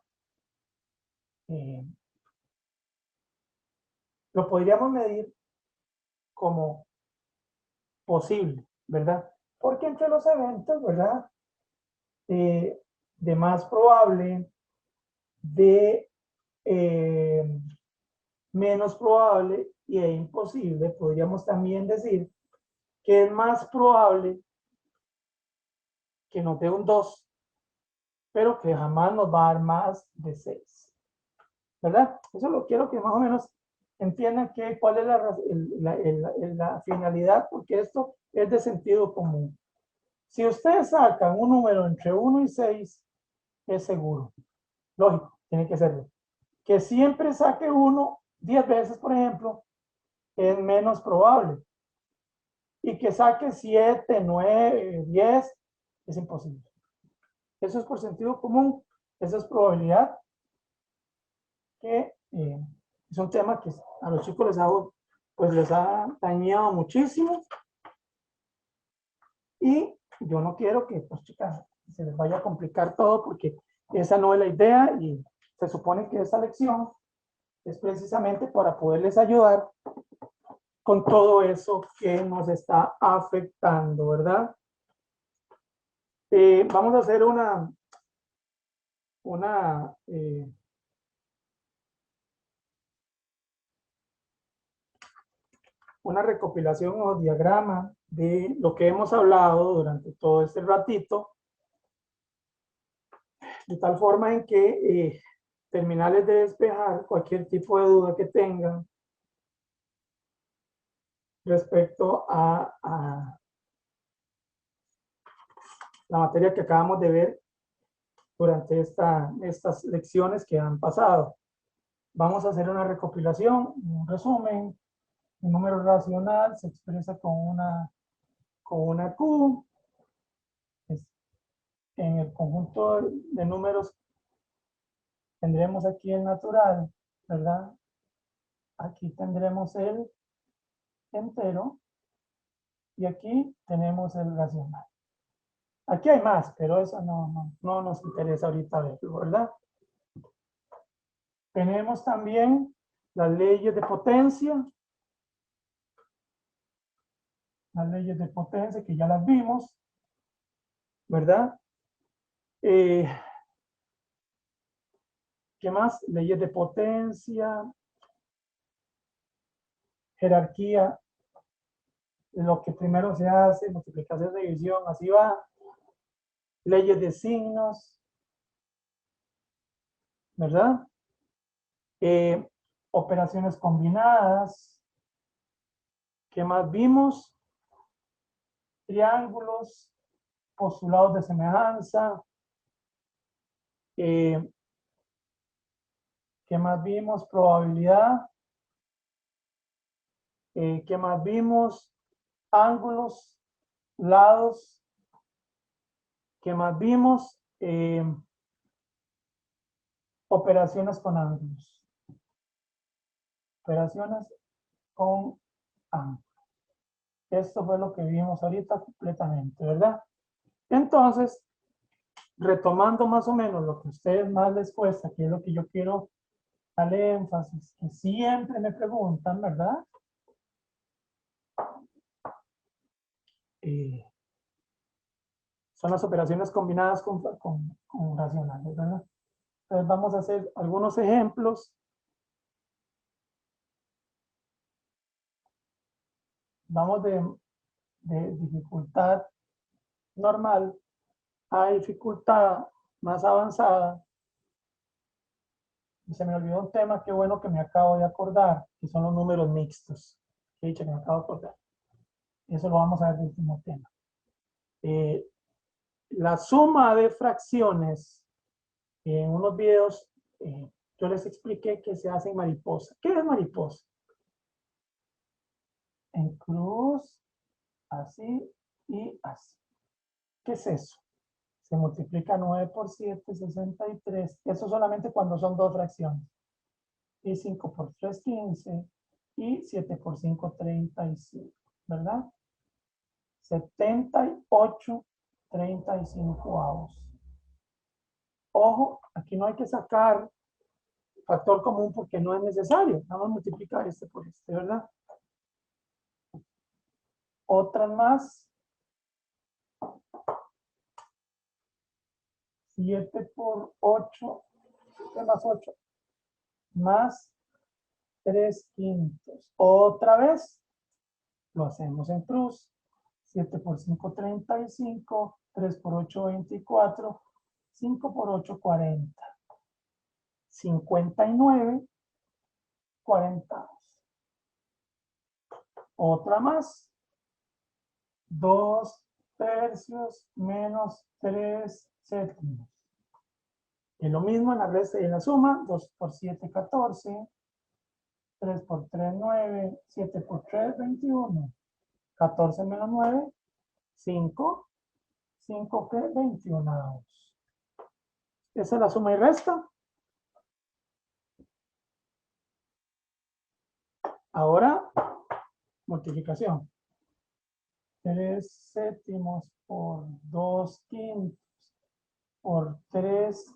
Lo podríamos medir como posible, ¿verdad? Porque entre los eventos, ¿verdad? De más probable, de menos probable y de imposible, podríamos también decir que es más probable que nos dé un 2, pero que jamás nos va a dar más de 6, ¿verdad? Eso lo quiero que más o menos entiendan cuál es la finalidad, porque esto es de sentido común. Si ustedes sacan un número entre 1 y 6, es seguro. Lógico, tiene que serlo. Que siempre saque 1 10 veces, por ejemplo, es menos probable. Y que saque 7, 9, 10, es imposible. Eso es por sentido común, esa es probabilidad, que es un tema que a los chicos les ha dañado muchísimo. Y yo no quiero que, pues chicas, se les vaya a complicar todo, porque esa no es la idea, y se supone que esta lección es precisamente para poderles ayudar con todo eso que nos está afectando, ¿verdad? Vamos a hacer una recopilación o diagrama de lo que hemos hablado durante todo este ratito, de tal forma en que terminarles de despejar cualquier tipo de duda que tengan respecto a la materia que acabamos de ver durante estas lecciones que han pasado. Vamos a hacer una recopilación, un resumen. Un número racional se expresa con una Q. En el conjunto de números tendremos aquí el natural, ¿verdad? Aquí tendremos el entero y aquí tenemos el racional. Aquí hay más, pero eso no nos interesa ahorita verlo, ¿verdad? Tenemos también las leyes de potencia. Las leyes de potencia que ya las vimos, ¿verdad? ¿Qué más? Leyes de potencia, jerarquía, lo que primero se hace, multiplicación, división, así va. Leyes de signos, ¿verdad? Operaciones combinadas. ¿Qué más vimos? Triángulos, postulados de semejanza, ¿Qué más vimos? Probabilidad. ¿Qué más vimos? Ángulos, lados. ¿Qué más vimos? Operaciones con ángulos. Operaciones con ángulos. Esto fue lo que vimos ahorita completamente, ¿verdad? Entonces, retomando más o menos lo que a ustedes más les cuesta, que es lo que yo quiero darle énfasis, que siempre me preguntan, ¿verdad? Son las operaciones combinadas con racionales, ¿verdad? Entonces vamos a hacer algunos ejemplos. Vamos de dificultad normal a dificultad más avanzada. Y se me olvidó un tema, qué bueno que me acabo de acordar, que son los números mixtos. Que me acabo de acordar. Eso lo vamos a ver del último tema. La suma de fracciones, en unos videos yo les expliqué que se hace en mariposa. ¿Qué es mariposa? En cruz, así y así. ¿Qué es eso? Se multiplica 9 por 7, 63. Eso solamente cuando son dos fracciones. Y 5 por 3, 15. Y 7 por 5, 35. ¿Verdad? 78, 35 avos. Ojo, aquí no hay que sacar factor común porque no es necesario. Nada más multiplicar este por este, ¿verdad? Otra más. 7 por 8, 7 más 8, más 3 quintos. Otra vez, lo hacemos en cruz. 7 por 5, 35. 3 por 8, 24. 5 por 8, 40. 59, 40. Otra más. 2 tercios menos 3 séptimos. Y lo mismo en la resta y en la suma. 2 por 7, 14. 3 por 3, 9. 7 por 3, 21. 14 menos 9, 5. 5 que 21. Esa es la suma y resta. Ahora, multiplicación. 3 séptimos por 2 quintos por 3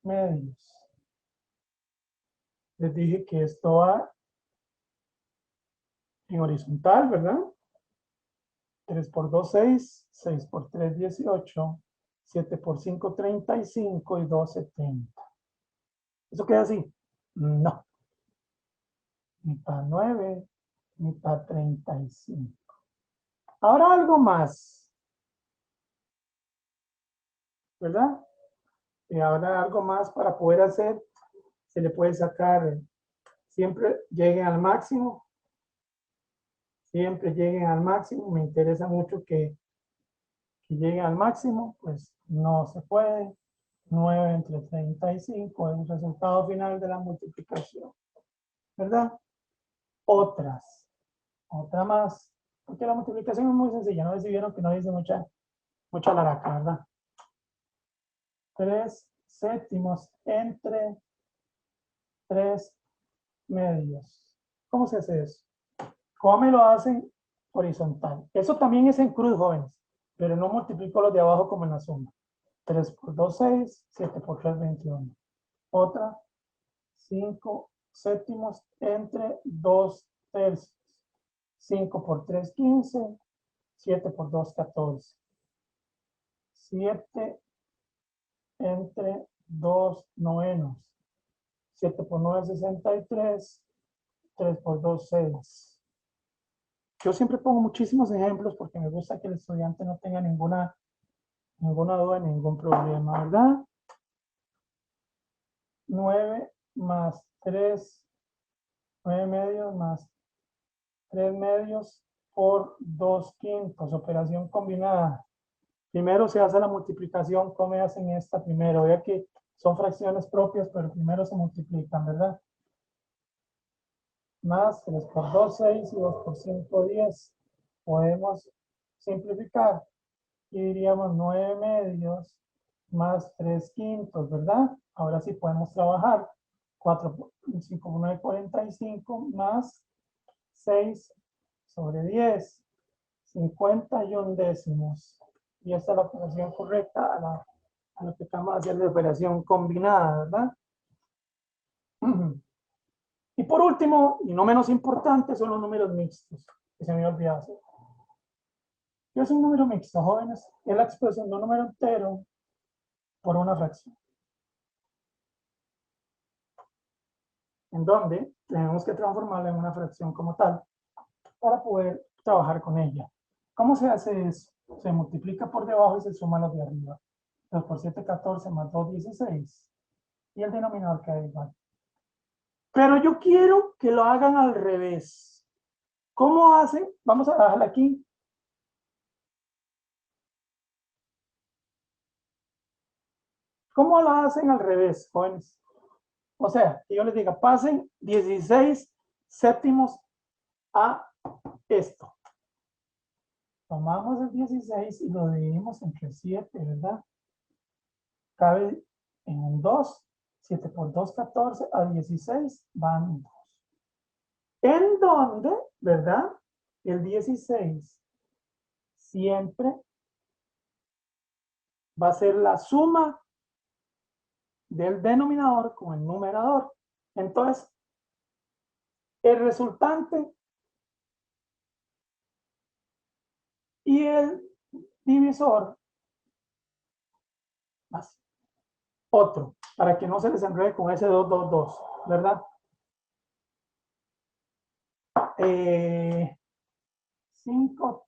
medios. Les dije que esto va en horizontal, ¿verdad? 3 por 2, 6. 6 por 3, 18. 7 por 5, 35 y 2, 70. ¿Eso queda así? No. Mitad 9, mitad 35. Ahora algo más, ¿verdad? Y ahora algo más para poder hacer, se le puede sacar, siempre lleguen al máximo, siempre lleguen al máximo, me interesa mucho que lleguen al máximo, pues no se puede. 9 entre 35 es el resultado final de la multiplicación, ¿verdad? Otra más, porque la multiplicación es muy sencilla, no recibieron que no dice mucha laraca, ¿verdad? 3 séptimos entre 3 medios. ¿Cómo se hace eso? ¿Cómo me lo hacen? Horizontal. Eso también es en cruz, jóvenes, pero no multiplico los de abajo como en la suma. 3 por 2, 6, 7 por 3, 21. Otra, 5 séptimos entre 2 tercios. 5 por 3, 15. 7 por 2, 14. 7 entre 2 novenos. 7 por 9, 63. 3 por 2, 6. Yo siempre pongo muchísimos ejemplos porque me gusta que el estudiante no tenga ninguna duda, ningún problema, ¿verdad? 9 más 3, 9 medios más 3 medios por 2 quintos, operación combinada. Primero se hace la multiplicación, ¿cómo hacen esta primero? Vea que son fracciones propias, pero primero se multiplican, ¿verdad? Más 3 por 2, 6 y 2 por 5, 10. Podemos simplificar y diríamos 9 medios más 3 quintos, ¿verdad? Ahora sí podemos trabajar. 4 por 5 por 9, 45 más 6 sobre 10, 51 décimos. Y esta es la operación correcta a lo que estamos haciendo de operación combinada, ¿verdad? Y por último, y no menos importante, son los números mixtos, que se me olvidó hacer. ¿Qué es un número mixto, jóvenes? Es la expresión de un número entero por una fracción. En donde tenemos que transformarla en una fracción como tal para poder trabajar con ella. ¿Cómo se hace eso? Se multiplica por debajo y se suma los de arriba. 2 por 7, 14 más 2, 16. Y el denominador queda igual. Pero yo quiero que lo hagan al revés. ¿Cómo hacen? Vamos a dejarla aquí. ¿Cómo lo hacen al revés, jóvenes? O sea, que yo les diga, pasen 16 séptimos a esto. Tomamos el 16 y lo dividimos entre 7, ¿verdad? Cabe en un 2. 7 por 2, 14. A 16 van 2. En donde, ¿verdad? El 16 siempre va a ser la suma del denominador con el numerador. Entonces, el resultante y el divisor, así, otro, para que no se les enrede con ese 2, 2, 2, ¿verdad? 5,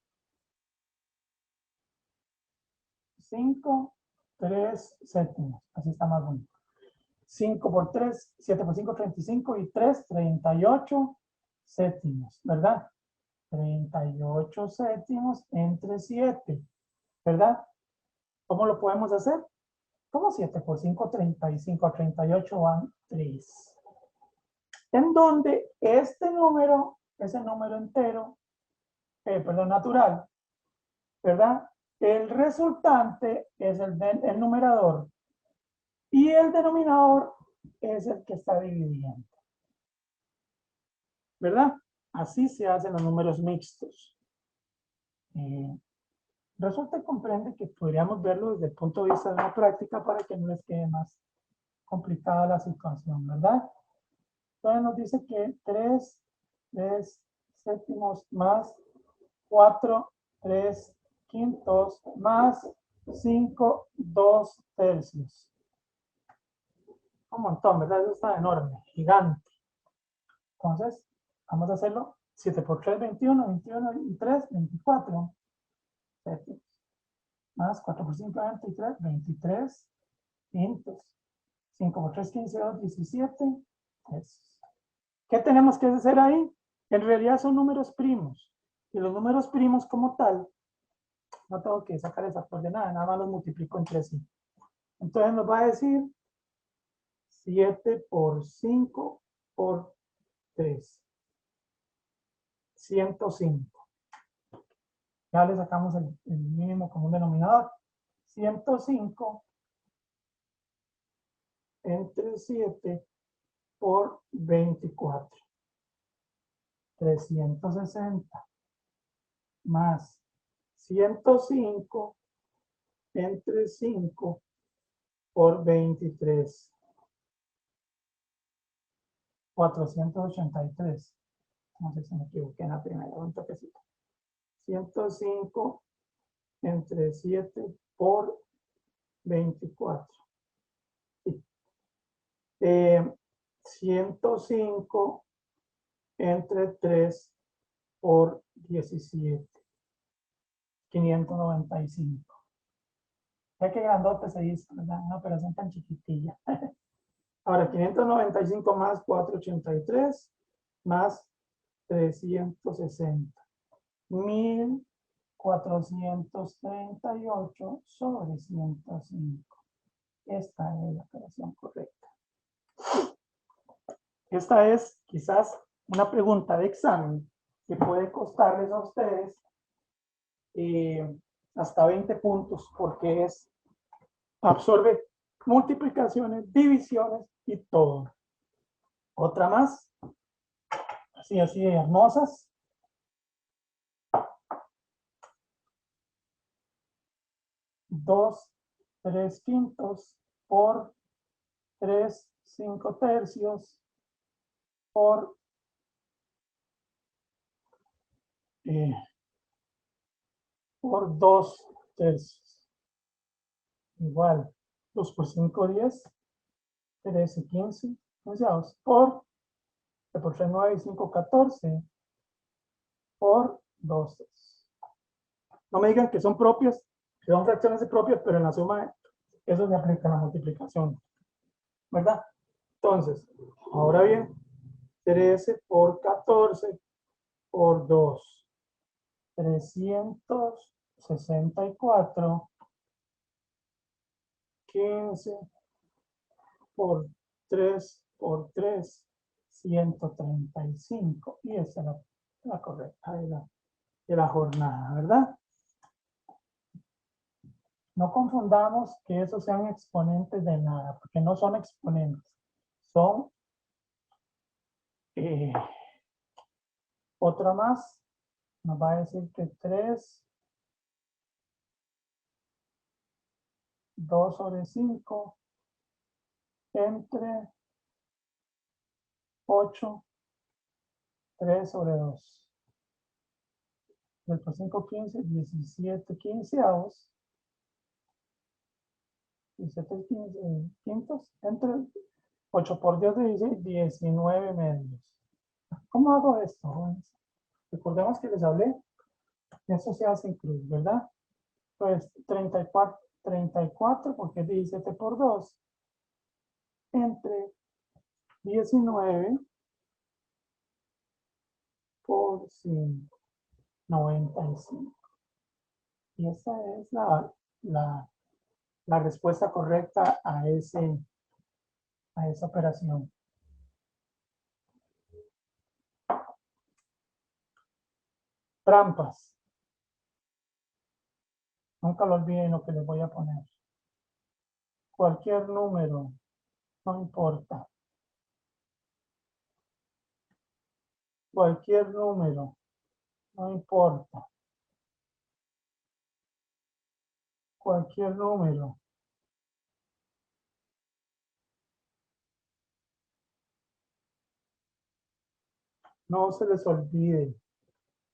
3 séptimos, así está más bonito. 5 por 3, 7 por 5, 35 y 3, 38 séptimos, ¿verdad? 38 séptimos entre 7, ¿verdad? ¿Cómo lo podemos hacer? Como 7 por 5, 35, 38 van 3. En donde este número es el número entero, perdón, natural, ¿verdad? El resultante es el numerador y el denominador es el que está dividiendo, ¿verdad? Así se hacen los números mixtos. Resulta y comprende que podríamos verlo desde el punto de vista de una práctica para que no les quede más complicada la situación, ¿verdad? Entonces nos dice que 3 séptimos más 4, 3 quintos más 5, 2 tercios. Un montón, ¿verdad? Eso está enorme, gigante. Entonces, vamos a hacerlo. 7 por 3, 21, 21 y 3, 24. Séptimos. Más 4 por 5, 23, 23 quintos. 5 por 3, 15, 2, 17 tercios. ¿Qué tenemos que hacer ahí? En realidad son números primos. Y los números primos como tal, no tengo que sacar esa coordenada, nada más los multiplico entre sí. Entonces nos va a decir 7 por 5 por 3. 105. Ya le sacamos el mínimo común denominador. 105 entre 7 por 24. 360 más 105 entre 5 por 23. 483. No sé si me equivoqué en la primera, un toquecito. 105 entre 7 por 24. Sí. 105 entre 3 por 17. 595. Ya que grandote se hizo, ¿verdad? Una operación tan chiquitilla. Ahora, 595 más 483 más 360. 1438 sobre 105. Esta es la operación correcta. Esta es quizás una pregunta de examen que puede costarles a ustedes hasta 20 puntos porque absorbe multiplicaciones, divisiones y todo. Otra más, así de hermosas. 2 3/5 por 3 5/3 por 2/3. Igual, 2 por 5, 10, 13, 15, onceavos, por 3, 9 y 5, 14, por 12. No me digan que son propias, que son fracciones propias, pero en la suma eso se aplica a la multiplicación, ¿verdad? Entonces, ahora bien, 13 por 14 por 2, 364, 15 por 3 por 3, 135. Y esa es la correcta de la jornada, ¿verdad? No confundamos que esos sean exponentes de nada, porque no son exponentes. Son otra más. Nos va a decir que 3, 2 sobre 5, entre 8, 3 sobre 2. 3 por 5, 15, 17 quinceavos. 17 quintos, entre 8 por 10, 16, 19 medios. ¿Cómo hago esto, jóvenes? Recordemos que les hablé, eso se hace en cruz, ¿verdad? Pues 34, porque es 17 por 2, entre 19 por 5, 95. Y esa es la respuesta correcta a esa operación. Trampas. Nunca lo olviden lo que les voy a poner. Cualquier número, no importa. Cualquier número, no importa. Cualquier número. No se les olvide.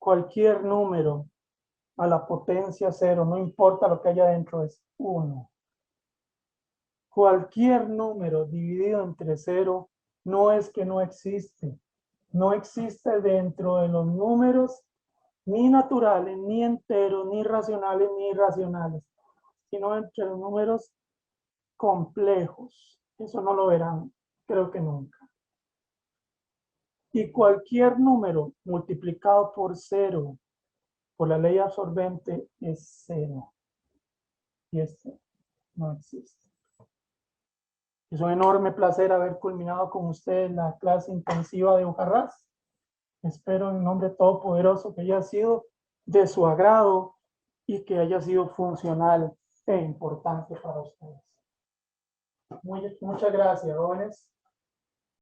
Cualquier número a la potencia 0, no importa lo que haya dentro, es 1. Cualquier número dividido entre 0 no es que no existe. No existe dentro de los números ni naturales, ni enteros, ni racionales, ni irracionales, sino entre los números complejos. Eso no lo verán, creo que nunca. Y cualquier número multiplicado por 0, por la ley absorbente, es 0. Y este no existe. Es un enorme placer haber culminado con ustedes la clase intensiva de Hojarrás. Espero en nombre todopoderoso que haya sido de su agrado y que haya sido funcional e importante para ustedes. Muchas gracias, jóvenes.